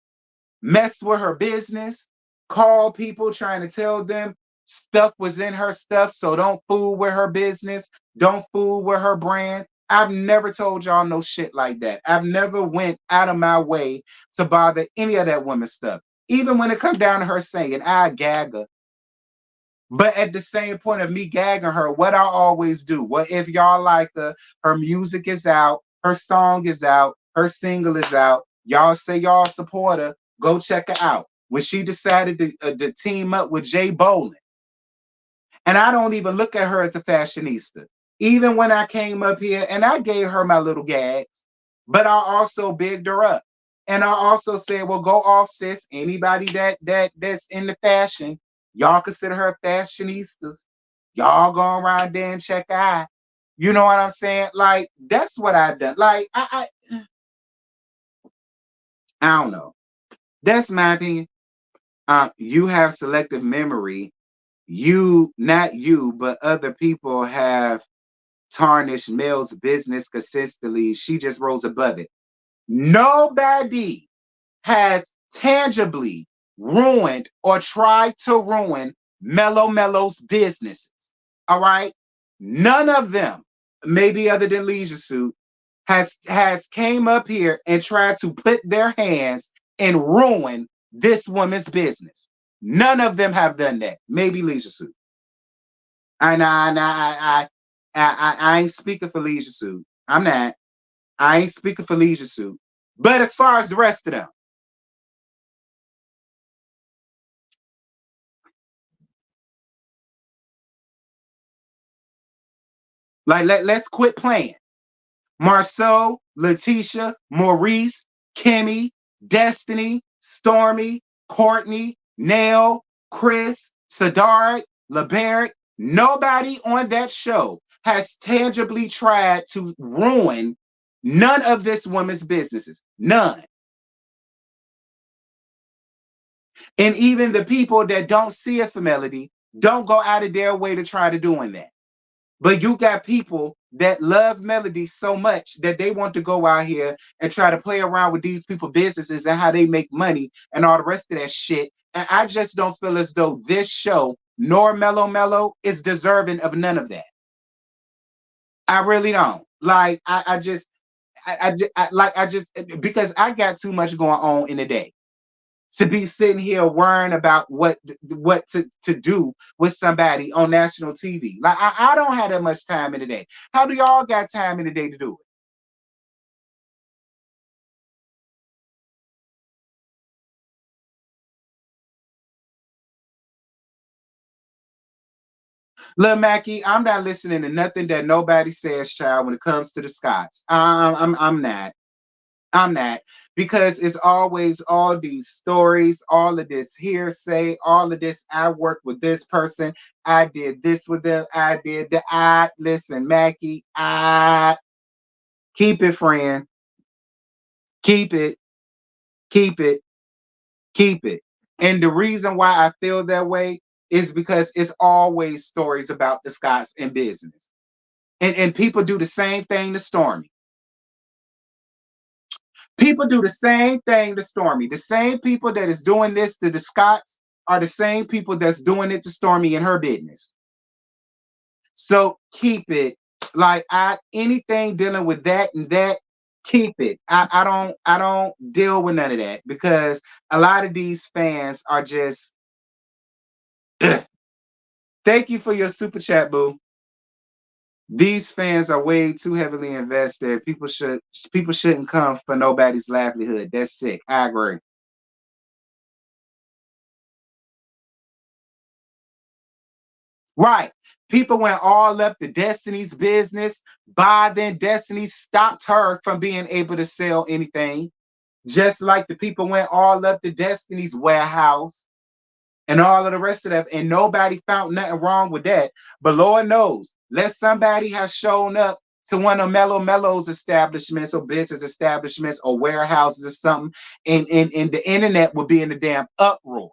messed with her business, called people trying to tell them stuff was in her stuff, so don't fool with her business, don't fool with her brand. I've never told y'all no shit like that. I've never went out of my way to bother any of that woman's stuff. Even when it comes down to her saying, I gag her. But at the same point of me gagging her, what I always do, what if y'all like her music is out, her song is out, her single is out, y'all say y'all support her, go check her out. When she decided to team up with Jay Bolin, and I don't even look at her as a fashionista. Even when I came up here and I gave her my little gags, but I also bigged her up. And I also said, well, go off, sis. Anybody that's in the fashion, y'all consider her fashionistas. Y'all go around there and check out. You know what I'm saying? Like, that's what I done. Like, I don't know. That's my opinion. You have selective memory. Not you, but other people have tarnished Mel's business consistently. She just rose above it. Nobody has tangibly ruined or tried to ruin Melo's businesses. All right. None of them, maybe other than Leisure Suit, has came up here and tried to put their hands and ruin this woman's business. None of them have done that. Maybe Leisure Suit. I ain't speaking for Leisure Suit. I'm not. I ain't speaking for Leisure Suit. But as far as the rest of them, like let's quit playing. Marsau, Letitia, Maurice, Kimmy, Destiny, Stormy, Courtney, Nell, Chris, Sadarik, LeBaric. Nobody on that show has tangibly tried to ruin None of this woman's businesses. None. And even the people that don't see it for Melody don't go out of their way to try to doing that. But you got people that love Melody so much that they want to go out here and try to play around with these people's businesses and how they make money and all the rest of that shit. And I just don't feel as though this show nor Mellow Mellow is deserving of none of that. I really don't. Like I just because I got too much going on in the day to be sitting here worrying about what to do with somebody on national TV. Like I don't have that much time in the day. How do y'all got time in the day to do it? Lil Mackie, I'm not listening to nothing that nobody says, child, when it comes to the Scots. I'm not. I'm not, because it's always all these stories, all of this hearsay, all of this. I worked with this person, I did this with them, I did that. I listen, Mackie, I keep it, friend. Keep it, keep it, keep it. And the reason why I feel that way is because it's always stories about the Scots in business. And people do the same thing to Stormy. People do the same thing to Stormy. The same people that is doing this to the Scots are the same people that's doing it to Stormy in her business. So keep it. Like anything dealing with that and that, keep it. I don't deal with none of that, because a lot of these fans are just thank you for your super chat, boo. These fans are way too heavily invested. People shouldn't come for nobody's livelihood. That's sick. I agree. Right. People went all up to Destiny's business. By then, Destiny stopped her from being able to sell anything. Just like the people went all up to Destiny's warehouse and all of the rest of that. And nobody found nothing wrong with that. But Lord knows, let somebody has shown up to one of Mellow Mellows establishments or business establishments or warehouses or something, and the internet would be in the damn uproar.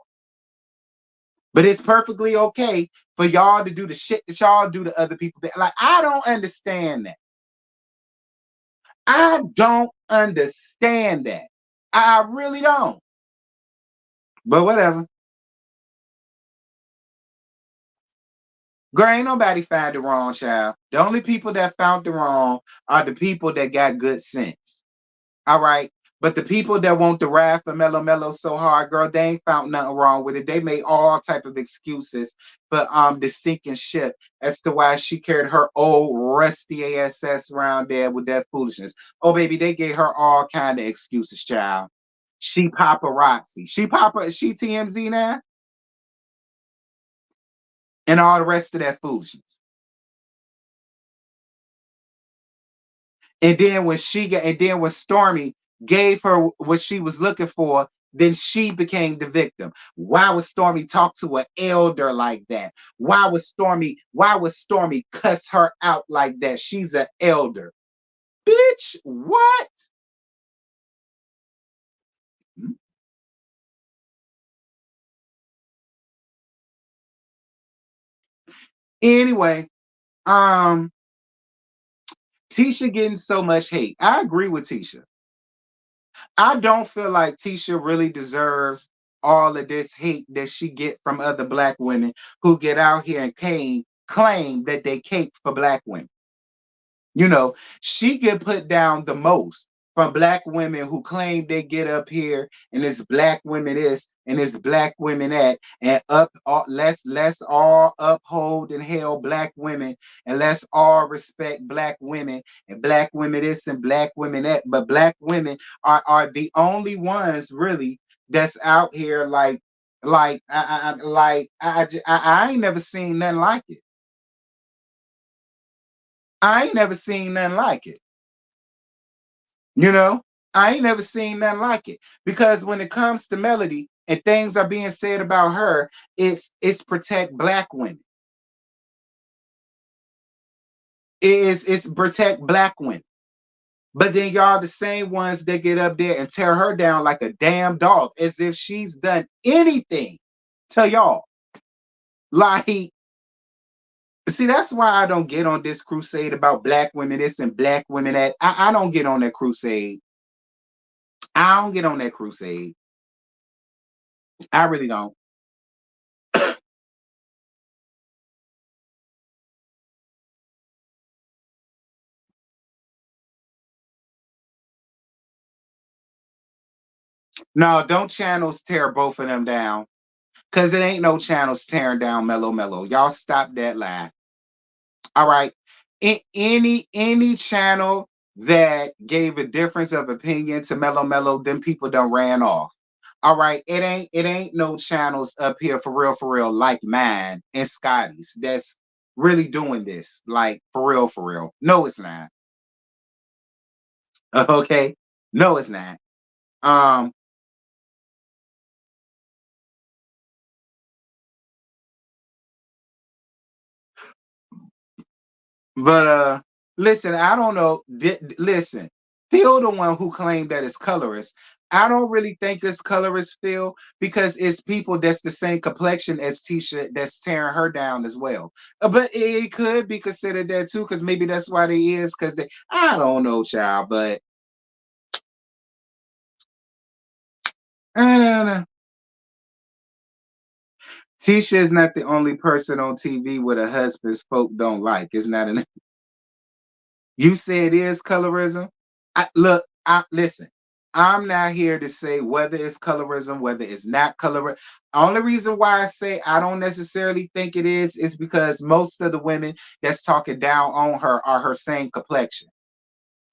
But it's perfectly okay for y'all to do the shit that y'all do to other people. Like, I don't understand that. I don't understand that. I really don't. But whatever. Girl, ain't nobody found it wrong, child. The only people that found it wrong are the people that got good sense. All right. But the people that want to ride for Mellow Mellow so hard, girl, they ain't found nothing wrong with it. They made all type of excuses for the sinking ship as to why she carried her old rusty ass around there with that foolishness. Oh, baby, they gave her all kind of excuses, child. She paparazzi. She TMZ now, and all the rest of that foolishness. And then when Stormy gave her what she was looking for, then she became the victim. Why would Stormy talk to an elder like that? Why would Stormy cuss her out like that? She's an elder. Bitch, what? Anyway, um, Tisha getting so much hate. I agree with Tisha. I don't feel like Tisha really deserves all of this hate that she get from other black women who get out here and claim that they cape for black women. You know, she get put down the most from black women who claim they get up here and it's black women this and it's black women that, and let's all uphold and hail black women, and let's all respect black women, and black women this and black women that. But black women are the only ones really that's out here I ain't never seen nothing like it. I ain't never seen nothing like it. You know, I ain't never seen nothing like it, because when it comes to Melody and things are being said about her, it's protect black women. It's protect black women. But then y'all the same ones that get up there and tear her down like a damn dog, as if she's done anything to y'all. Like, see, that's why I don't get on this crusade about black women this and black women that. I don't get on that crusade. I don't get on that crusade. I really don't. No, don't channels tear both of them down. Cause it ain't no channels tearing down Mellow Mellow. Y'all stop that lie. All right. Any channel that gave a difference of opinion to Mellow Mellow, them people done ran off. All right. It ain't no channels up here for real, like mine and Scotty's that's really doing this. Like for real, for real. No, it's not. Okay. No, it's not. Um, But listen, I don't know. Listen, Phil, the one who claimed that it's colorist. I don't really think it's colorist, Phil, because it's people that's the same complexion as Tisha that's tearing her down as well. But it could be considered that too, because maybe that's why they is, because they. I don't know, child, but I don't know. Tisha is not the only person on TV with a husband's folk don't like. It's not an. You say it is colorism. Look, listen. I'm not here to say whether it's colorism, whether it's not colorism. Only reason why I say I don't necessarily think it is because most of the women that's talking down on her are her same complexion.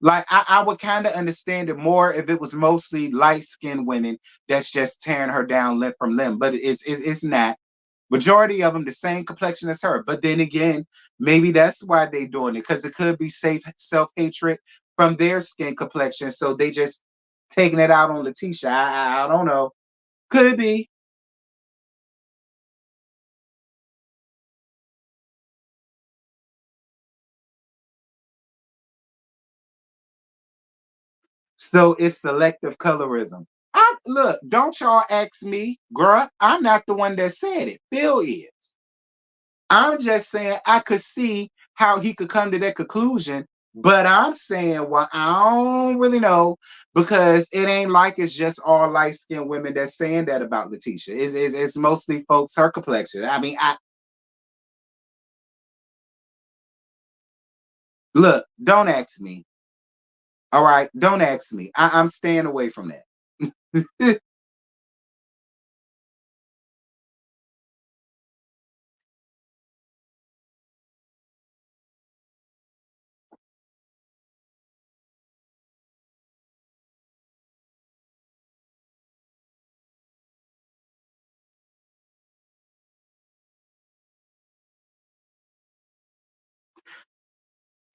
Like I would kind of understand it more if it was mostly light skinned women that's just tearing her down limb from limb, but it's not. Majority of them the same complexion as her. But then again, maybe that's why they doing it because it could be safe self hatred from their skin complexion, so they just taking it out on Letitia. I don't know. Could be. So it's selective colorism. Look, don't y'all ask me, girl. I'm not the one that said it. Phil is. I'm just saying I could see how he could come to that conclusion, but I'm saying, well, I don't really know because it ain't like it's just all light skinned women that's saying that about Letitia. It's mostly folks her complexion. I mean, I look, don't ask me. All right, don't ask me. I'm staying away from that.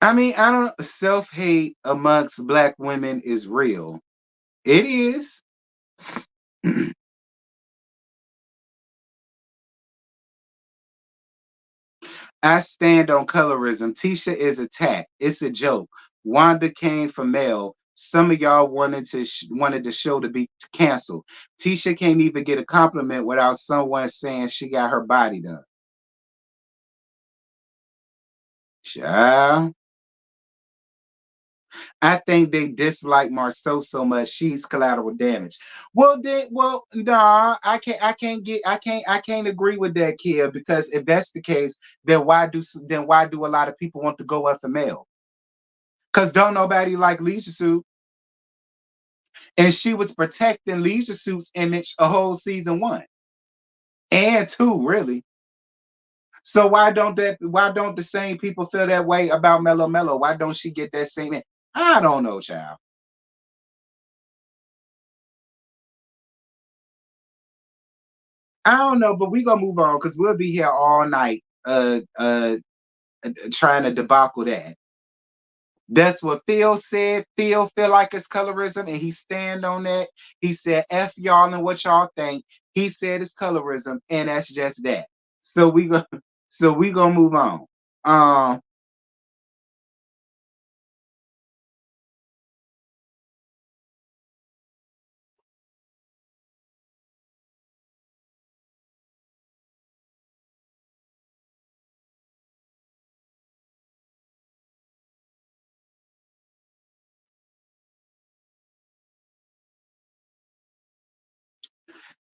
I mean, I don't self hate amongst black women is real. It is. I stand on colorism. Tisha is attacked. It's a joke. Wanda came from Mel. Some of y'all wanted the show to be canceled. Tisha can't even get a compliment without someone saying she got her body done. Child. I think they dislike Marsau so much she's collateral damage. Well, nah, I can't agree with that, kid. Because if that's the case, then why do a lot of people want to go after Mel? Because don't nobody like Leisure Suit. And she was protecting Leisure Suit's image a whole season one and two, really. So why don't the same people feel that way about Mellow Mellow? Why don't she get that same? I don't know, child. I don't know, but we gonna move on because we'll be here all night trying to debacle that. That's what Phil said. Phil feel like it's colorism, and he stand on that. He said, "F y'all and what y'all think." He said it's colorism, and that's just that. So we go. So we gonna move on. Um,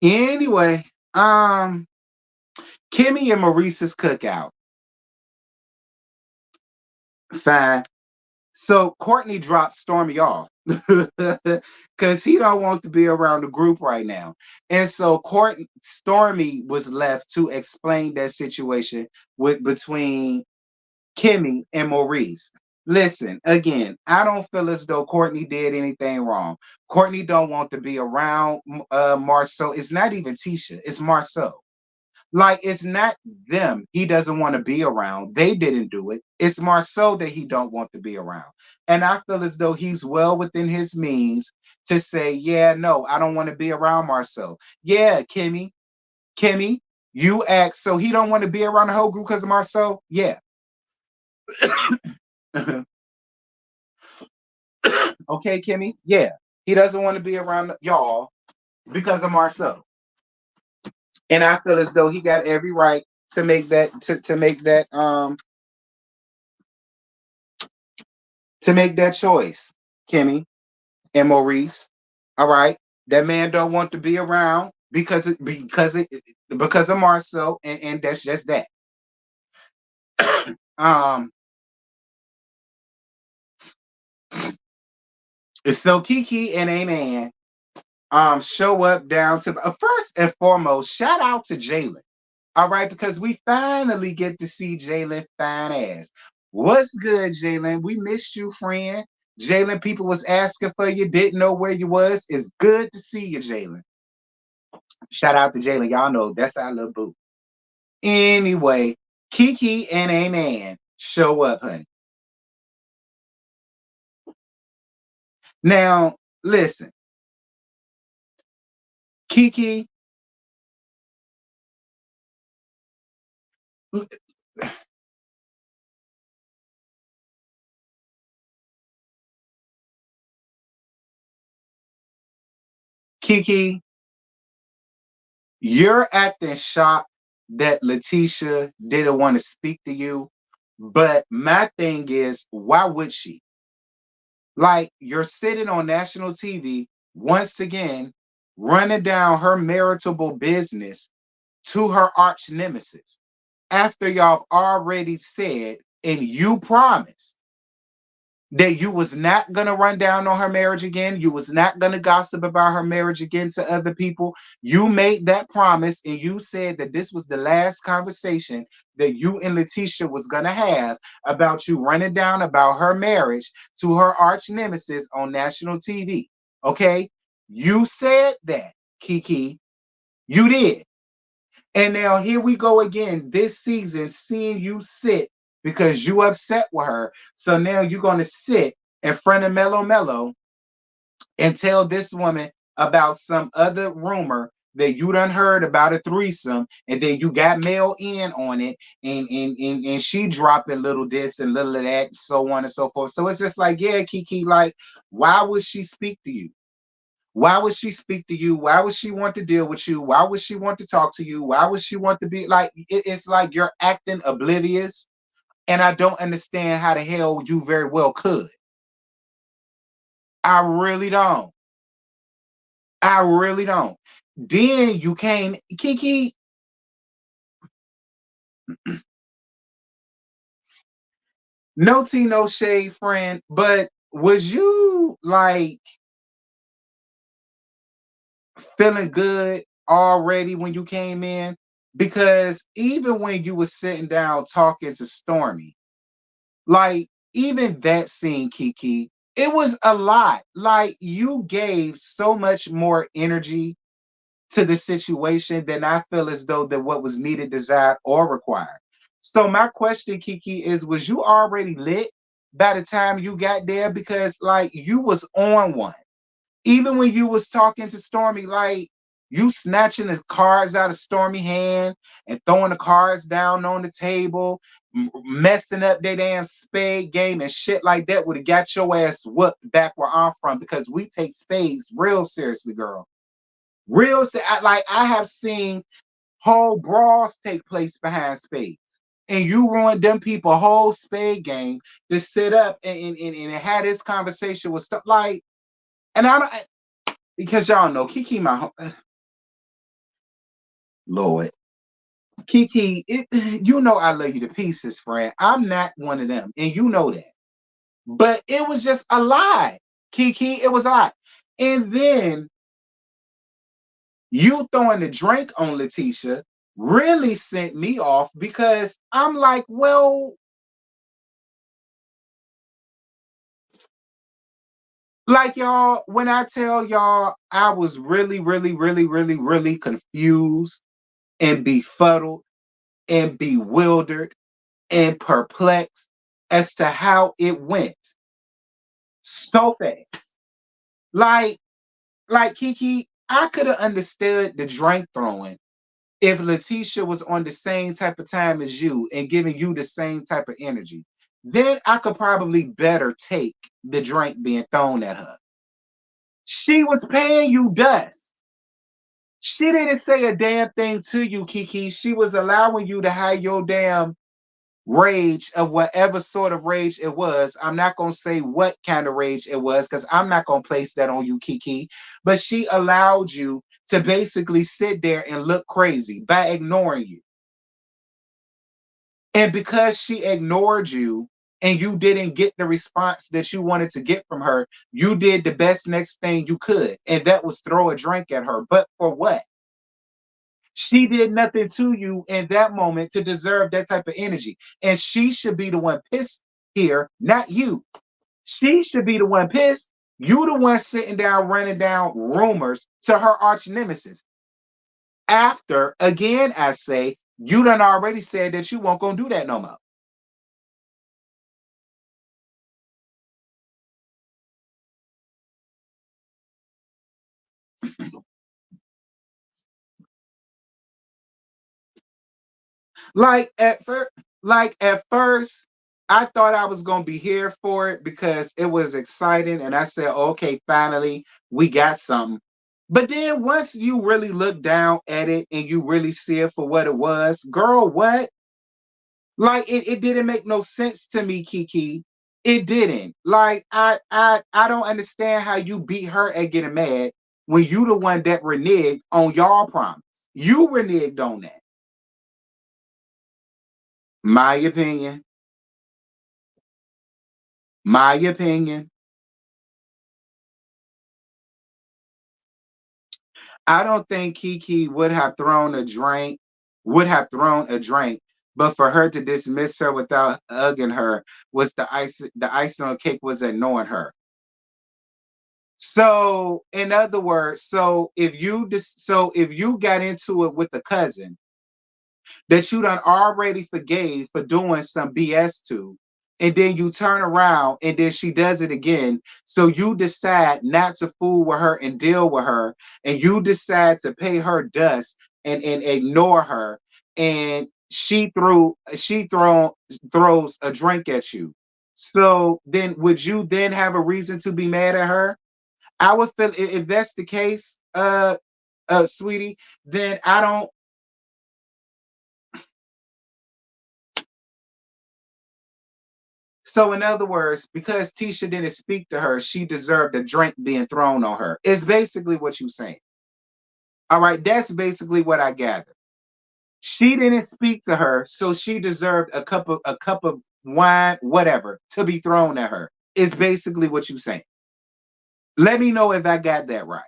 Anyway, um, Kimmy and Maurice's cookout. Fine. So Courtney dropped Stormy off because he don't want to be around the group right now. And so Stormy was left to explain that situation with between Kimmy and Maurice. Listen, again, I don't feel as though Courtney did anything wrong. Courtney don't want to be around Marsau. It's not even Tisha, it's Marsau. Like it's not them he doesn't want to be around. They didn't do it. It's Marceau that he don't want to be around. And I feel as though he's well within his means to say, yeah, no, I don't want to be around Marceau. Yeah, Kimmy, you act so he don't want to be around the whole group because of Marceau? Yeah. Okay, Kimmy? Yeah. He doesn't want to be around y'all because of Marceau. And I feel as though he got every right to make that to make that choice, Kimmy and Maurice. All right, that man don't want to be around because of Marceau, and that's just that. um, so Kiki and Amen show up down to first and foremost. Shout out to Jalen. All right, because we finally get to see Jalen fine ass. What's good, Jalen? We missed you, friend. Jalen, people was asking for you, didn't know where you was. It's good to see you, Jalen. Shout out to Jalen. Y'all know that's our little boo. Anyway, Kiki and Amen show up, honey. Now, listen, Kiki, Kiki, you're acting shocked that Letitia didn't want to speak to you. But my thing is, why would she? Like, you're sitting on national TV once again, running down her maritable business to her arch nemesis after y'all have already said and you promised that you was not going to run down on her marriage again. You was not going to gossip about her marriage again to other people. You made that promise and you said that this was the last conversation that you and Letitia was going to have about you running down about her marriage to her arch nemesis on national TV. Okay? You said that, Kiki. You did. And now here we go again this season, seeing you sit because you upset with her. So now you're going to sit in front of Mello Mello and tell this woman about some other rumor that you done heard about a threesome, and then you got mail in on it, and she dropping little this and little of that, so on and so forth. So it's just like, yeah, Kiki, like, why would she speak to you? Why would she speak to you? Why would she want to deal with you? Why would she want to talk to you? Why would she want to be like, it's like you're acting oblivious. And I don't understand how the hell you very well could. I really don't. I really don't. Then you came, Kiki, no tea, no shade, friend. But was you like feeling good already when you came in? Because even when you were sitting down talking to Stormy, like, even that scene, Kiki, it was a lot. Like, you gave so much more energy to the situation than I feel as though that what was needed, desired, or required. So my question, Kiki, is was you already lit by the time you got there? Because like you was on one. Even when you was talking to Stormy, like you snatching the cards out of Stormy hand and throwing the cards down on the table, messing up their damn spade game and shit like that would have got your ass whooped back where I'm from because we take spades real seriously, girl. Like I have seen whole brawls take place behind spades. And you ruined them people whole spade game to sit up and have this conversation with stuff like, and I don't, because y'all know Kiki my Lord. Kiki, you know I love you to pieces, friend. I'm not one of them, and you know that. But it was just a lie, Kiki. It was a lie. And then you throwing the drink on Letitia really sent me off because I'm like, well, like y'all, when I tell y'all I was really, really, really, really, really confused and befuddled and bewildered and perplexed as to how it went so fast. Like, like Kiki, I could have understood the drink throwing if Letitia was on the same type of time as you and giving you the same type of energy. Then I could probably better take the drink being thrown at her. She was paying you dust. She didn't say a damn thing to you, Kiki. She was allowing you to have your damn rage of whatever sort of rage it was. I'm not going to say what kind of rage it was because I'm not going to place that on you, Kiki. But she allowed you to basically sit there and look crazy by ignoring you. And because she ignored you and you didn't get the response that you wanted to get from her, you did the best next thing you could. And that was throw a drink at her. But for what? She did nothing to you in that moment to deserve that type of energy. And she should be the one pissed here, not you. She should be the one pissed. You the one sitting down, running down rumors to her arch nemesis. After, again, I say, you done already said that you won't gonna do that no more. Like at first, I thought I was gonna be here for it because it was exciting, and I said, "Okay, finally, we got something." But then once you really look down at it and you really see it for what it was, girl, what? Like it didn't make no sense to me, Kiki. It didn't. Like I don't understand how you beat her at getting mad when you the one that reneged on y'all promise. You reneged on that. My opinion. My opinion. I don't think Kiki would have thrown a drink, but for her to dismiss her without hugging her was the icing on the cake was ignoring her. So, in other words, so if you got into it with a cousin that you done already forgave for doing some BS to, and then you turn around and then she does it again. So you decide not to fool with her and deal with her, and you decide to pay her dust and ignore her, and she throws a drink at you. So then would you then have a reason to be mad at her? I would feel if that's the case, sweetie, then I don't. So, in other words, because Tisha didn't speak to her, she deserved a drink being thrown on her. It's basically what you're saying. All right, that's basically what I gather. She didn't speak to her, so she deserved a cup of wine, whatever, to be thrown at her. It's basically what you're saying. Let me know if I got that right.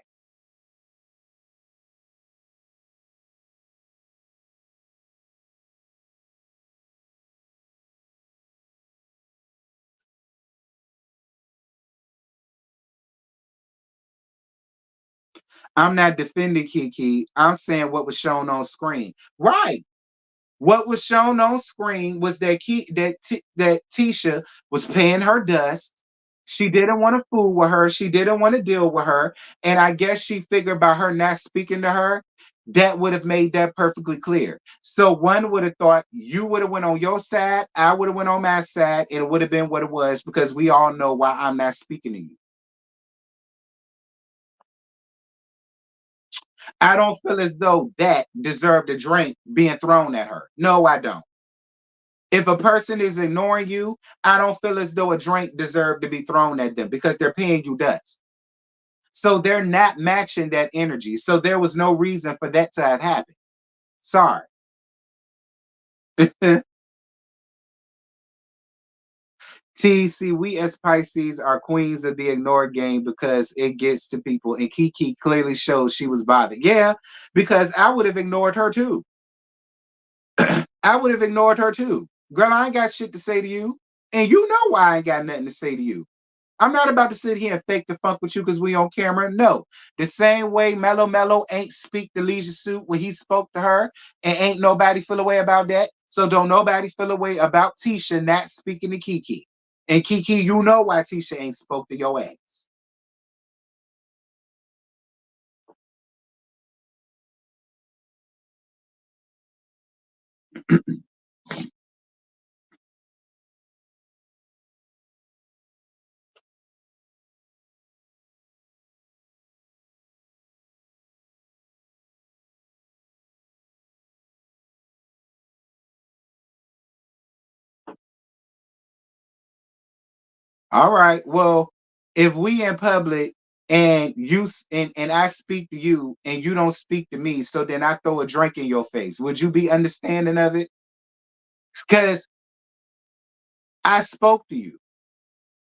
I'm not defending Kiki. I'm saying what was shown on screen. Right. What was shown on screen was that Tisha was paying her dust. She didn't want to fool with her. She didn't want to deal with her. And I guess she figured by her not speaking to her, that would have made that perfectly clear. So one would have thought you would have went on your side, I would have went on my side, and it would have been what it was because we all know why I'm not speaking to you. I don't feel as though that deserved a drink being thrown at her. No, I don't. If a person is ignoring you, I don't feel as though a drink deserved to be thrown at them because they're paying you dust. So they're not matching that energy. So there was no reason for that to have happened. Sorry. T, see, we as Pisces are queens of the ignore game because it gets to people, and Kiki clearly shows she was bothered. Yeah, because I would have ignored her too. I would have ignored her too. Girl, I ain't got shit to say to you. And you know why I ain't got nothing to say to you. I'm not about to sit here and fake the funk with you because we on camera. No. The same way Mellow Mellow ain't speak the leisure suit when he spoke to her, and ain't nobody feel away about that. So don't nobody feel away about Tisha not speaking to Kiki. And Kiki, you know why Tisha ain't spoke to your ass. All right. Well, if we in public and and I speak to you and you don't speak to me, so then I throw a drink in your face, would you be understanding of it? Because I spoke to you.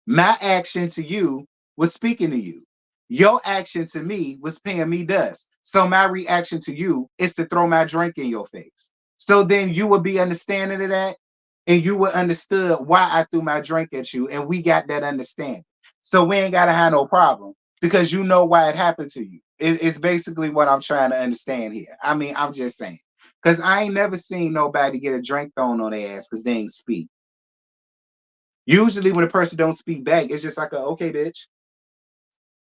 My action to you was speaking to you. Your action to me was paying me dust. So my reaction to you is to throw my drink in your face. So then you would be understanding of that, and you would understood why I threw my drink at you, and we got that understanding. So we ain't gotta have no problem because you know why it happened to you. It's basically what I'm trying to understand here. I mean, I'm just saying. Because I ain't never seen nobody get a drink thrown on their ass because they ain't speak. Usually when a person don't speak back, it's just like a okay, bitch.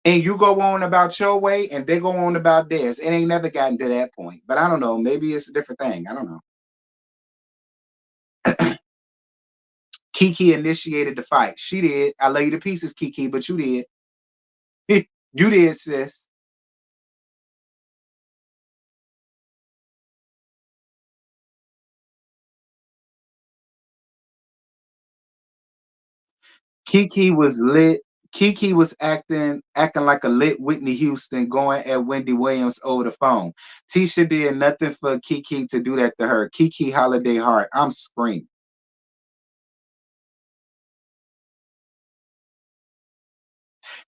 And you go on about your way and they go on about theirs. It ain't never gotten to that point. But I don't know. Maybe it's a different thing. I don't know. Kiki initiated the fight. She did. I lay you to pieces, Kiki, but you did. You did, sis. Kiki was lit. Kiki was acting like a lit Whitney Houston going at Wendy Williams over the phone. Tisha did nothing for Kiki to do that to her. Kiki Holiday Heart. I'm screaming.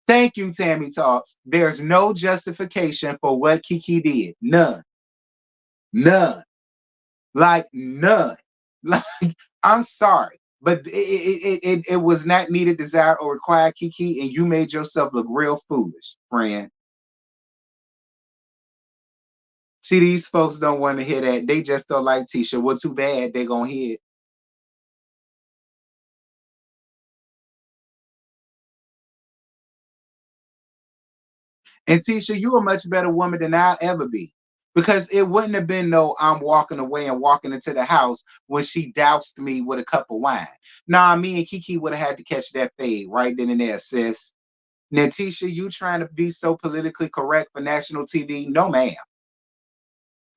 Thank you, Tammy Talks. There's no justification for what Kiki did. None. None. Like none. Like I'm sorry, but it was not needed, desired, or required, Kiki, and you made yourself look real foolish, friend. See, these folks don't want to hear that. They just don't like Tisha. Well, too bad they gonna hear it. And Tisha, you a much better woman than I'll ever be. Because it wouldn't have been no I'm walking away and walking into the house when she doused me with a cup of wine. Nah, me and Kiki would have had to catch that fade right then and there, sis. Now, Tisha, you trying to be so politically correct for national TV? No, ma'am.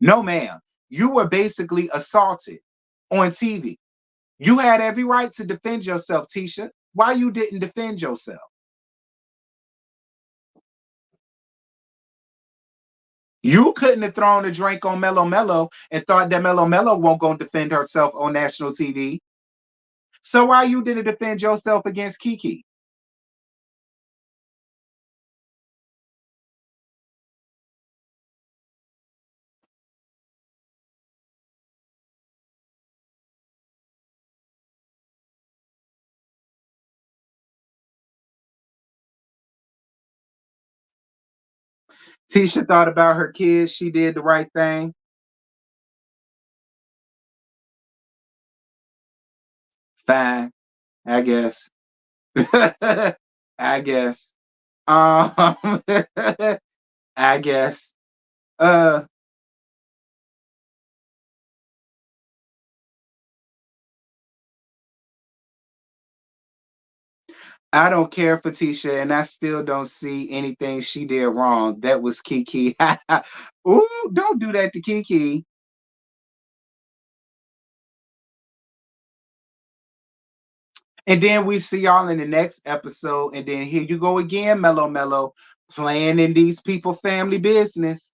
No, ma'am. You were basically assaulted on TV. You had every right to defend yourself, Tisha. Why you didn't defend yourself? You couldn't have thrown a drink on Mellow Mellow and thought that Mellow Mellow won't go defend herself on national TV. So why you didn't defend yourself against Kiki? Tisha thought about her kids. She did the right thing. Fine, I guess. I guess. I guess. Uh, I don't care for Tisha, and I still don't see anything she did wrong. That was Kiki. Ooh, don't do that to Kiki. And then we see y'all in the next episode, and then here you go again, Mellow Mellow, playing in these people family business.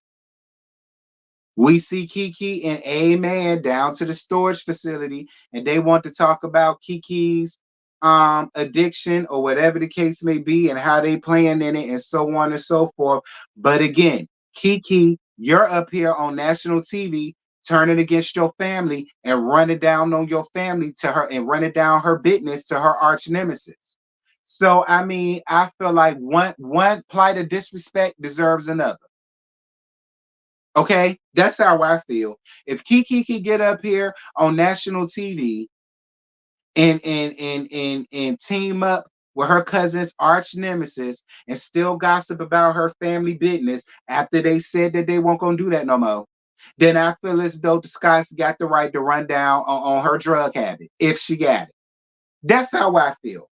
We see Kiki and Amen down to the storage facility, and they want to talk about Kiki's addiction or whatever the case may be, and how they playing in it, and so on and so forth. But again, Kiki, you're up here on national TV turning against your family and running down on your family to her and running down her business to her arch nemesis. So I mean, I feel like one plight of disrespect deserves another. Okay, that's how I feel. If Kiki can get up here on national TV and team up with her cousin's arch nemesis and still gossip about her family business after they said that they weren't gonna do that no more, then I feel as though the Scott's got the right to run down on her drug habit if she got it. That's how I feel.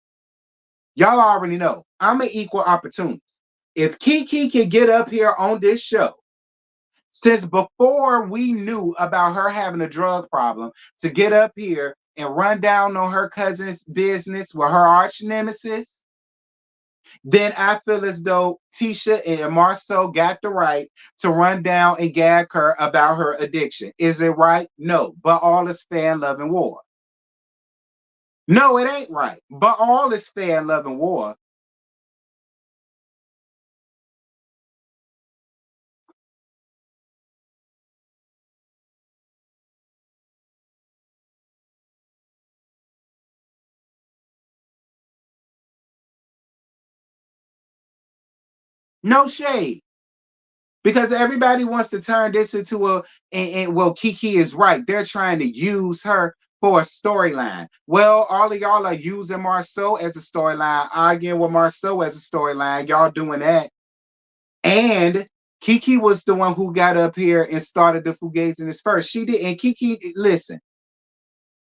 Y'all already know I'm an equal opportunist. If Kiki can get up here on this show since before we knew about her having a drug problem to get up here and run down on her cousin's business with her arch nemesis, then I feel as though Tisha and Marsau got the right to run down and gag her about her addiction. Is it right? No, but all is fair in love and war. No, it ain't right, but all is fair in love and war. No shade. Because everybody wants to turn this into well, Kiki is right. They're trying to use her for a storyline. Well, all of y'all are using Marsau as a storyline, arguing with Marsau as a storyline. Y'all doing that. And Kiki was the one who got up here and started the Fugaziness first. She did. And Kiki, listen,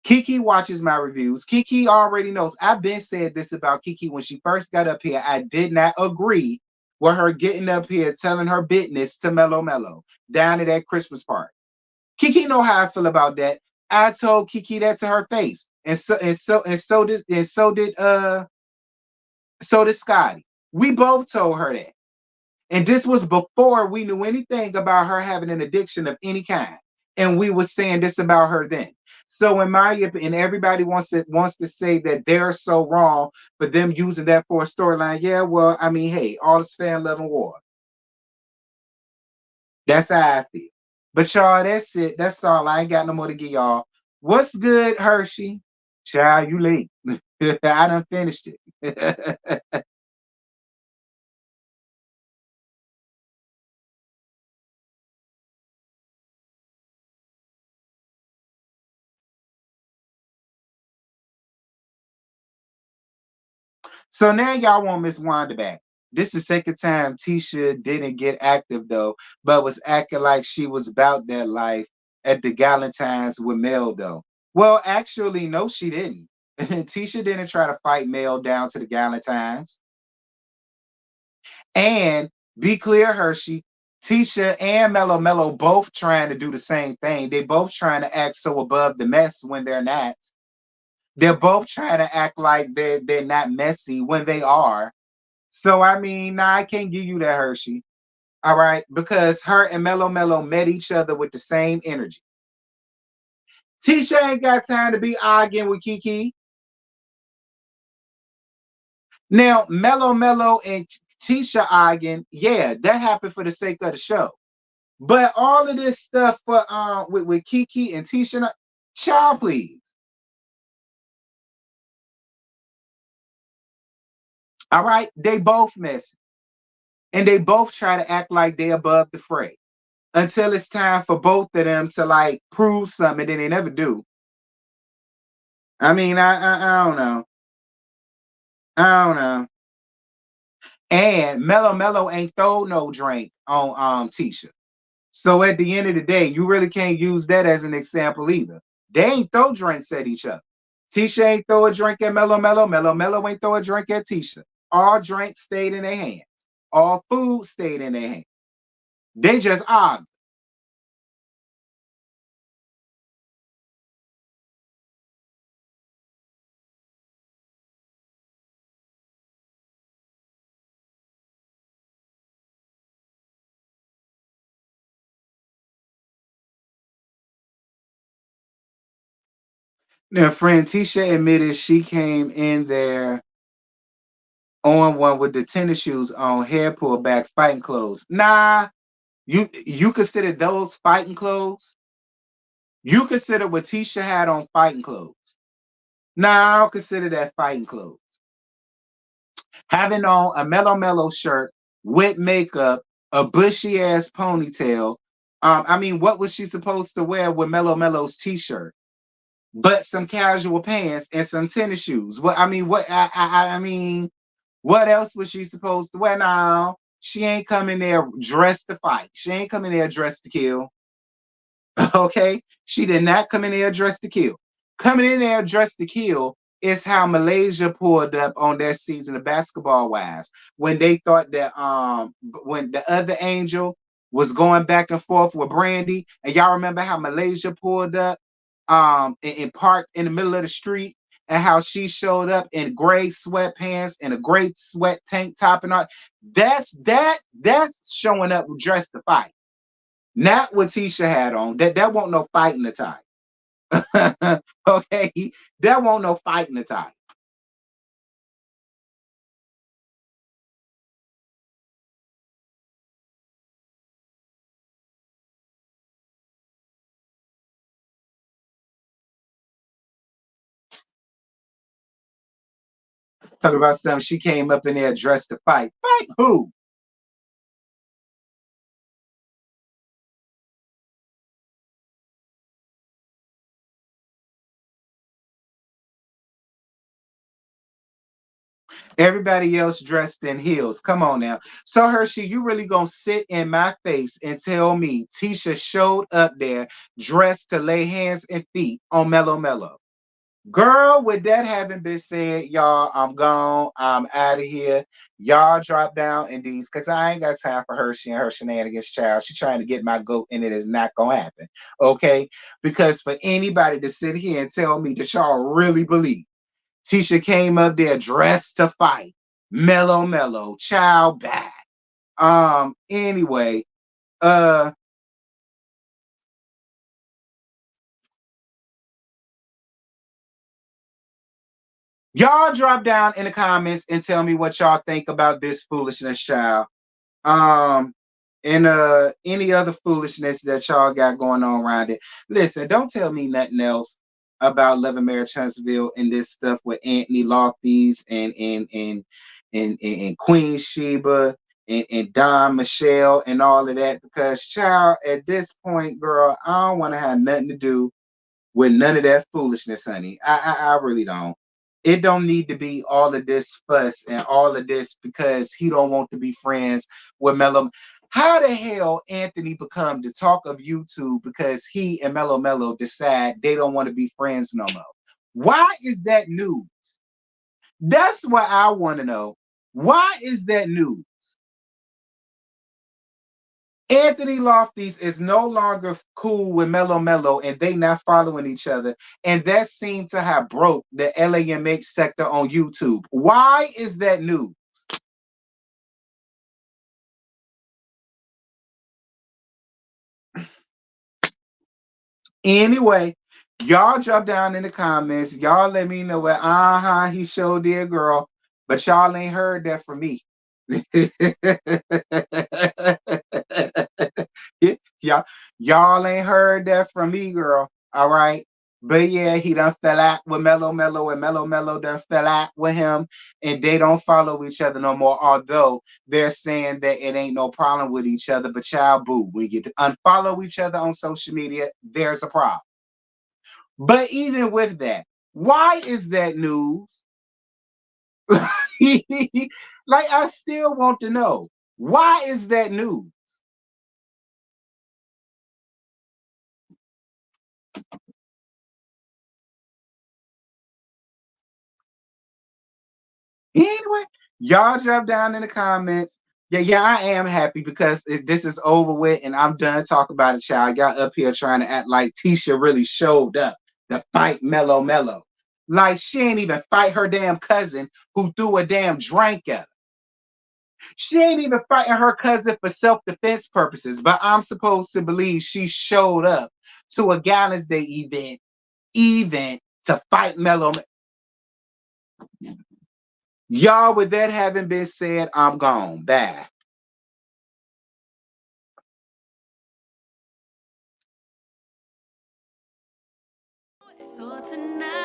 Kiki watches my reviews. Kiki already knows. I've been said this about Kiki when she first got up here. I did not agree with her getting up here telling her business to Mellow Mellow down at that Christmas party. Kiki know how I feel about that. I told Kiki that to her face. And so did Scotty. We both told her that. And this was before we knew anything about her having an addiction of any kind. And we were saying this about her then. So in my opinion, everybody wants to say that they're so wrong for them using that for a storyline. Yeah, well, I mean, hey, all is fair in love and war. That's how I feel. But y'all, that's it. That's all. I ain't got no more to give y'all. What's good, Hershey? Child, you late. I done finished it. So now y'all want Miss Wanda back. This is the second time Tisha didn't get active though, but was acting like she was about that life at the Galentine's with Mel though. Well, actually, no, she didn't. Tisha didn't try to fight Mel down to the Galentine's. And be clear, Hershey, Tisha and Mellow Mellow both trying to do the same thing. They both trying to act so above the mess when they're not. They're both trying to act like they're not messy when they are. So I mean, nah, I can't give you that, Hershey. All right, because her and Mellow Mellow met each other with the same energy. Tisha ain't got time to be arguing with Kiki. Now, Mellow Mellow and Tisha arguing, yeah, that happened for the sake of the show. But all of this stuff for with Kiki and Tisha, child, please. All right, they both messy, and they both try to act like they above the fray until it's time for both of them to like prove something, and then they never do. I mean, I don't know. I don't know. And Mellow Mellow ain't throw no drink on Tisha. So at the end of the day, you really can't use that as an example either. They ain't throw drinks at each other. Tisha ain't throw a drink at Mellow Mellow. Mellow Mellow ain't throw a drink at Tisha. All drinks stayed in their hands. All food stayed in their hands. They just argued. Now, friend Tisha admitted she came in there on one with the tennis shoes on, hair pulled back, fighting clothes. Nah, you consider those fighting clothes? You consider what Tisha had on fighting clothes? Nah, I don't consider that fighting clothes. Having on a mellow mellow shirt with makeup, a bushy ass ponytail. I mean, what was she supposed to wear with Mellow Mellow's t-shirt? But some casual pants and some tennis shoes. What I mean, I mean, what else was she supposed to wear? Now she ain't coming there dressed to fight. She ain't coming there dressed to kill. Okay, she did not come in there dressed to kill. Coming in there dressed to kill is how Malaysia pulled up on that season of Basketball Wives when they thought that when the other angel was going back and forth with Brandy, and y'all remember how Malaysia pulled up and parked in the middle of the street, and how she showed up in gray sweatpants and a gray sweat tank top and all. That's showing up dressed to fight. Not what Tisha had on. That won't no fighting attire. Okay, that won't no fighting attire. Talking about something she came up in there dressed to fight. Fight who? Everybody else dressed in heels. Come on now. So Hershey, you really gonna sit in my face and tell me Tisha showed up there dressed to lay hands and feet on Mellow Mellow? Girl, with that having been said, y'all, I'm gone. I'm out of here. Y'all drop down in these because I ain't got time for Hershey and her shenanigans, child. She trying to get my goat, and it is not gonna happen. Okay? Because for anybody to sit here and tell me that y'all really believe Tisha came up there dressed to fight, mellow, mellow, child back. Anyway, uh, y'all drop down in the comments and tell me what y'all think about this foolishness, child. Um, and any other foolishness that y'all got going on around it. Listen, don't tell me nothing else about Love and Marriage Huntsville and this stuff with Anthony Lofties and Queen Sheba and Don Michelle and all of that because child, at this point, girl, I don't want to have nothing to do with none of that foolishness, honey. I really don't. It don't need to be all of this fuss and all of this because he don't want to be friends with Mellow. How the hell Anthony become the talk of YouTube because he and Mellow Mellow decide they don't want to be friends no more? Why is that news? That's what I want to know. Why is that news? Anthony Lofties is no longer cool with Mellow Mellow and they not following each other. And that seemed to have broke the LAMH sector on YouTube. Why is that new? Anyway, y'all drop down in the comments. Y'all let me know what he showed their girl, but y'all ain't heard that from me. y'all, y'all ain't heard that from me, girl. All right. But yeah, he done fell out with Mellow Mellow, and Mellow Mellow done fell out with him, and they don't follow each other no more. Although they're saying that it ain't no problem with each other, but child boo, when you unfollow each other on social media, there's a problem. But even with that, why is that news? Like I still want to know why is that news? Anyway, y'all drop down in the comments. Yeah, I am happy because this is over with and I'm done talking about it, child. Y'all up here trying to act like Tisha really showed up to fight Mellow Mellow. Like she ain't even fight her damn cousin who threw a damn drink at her. She ain't even fighting her cousin for self-defense purposes, but I'm supposed to believe she showed up to a Gallant's Day event to fight Mellow. Y'all, with that having been said, I'm gone. Bye. So tonight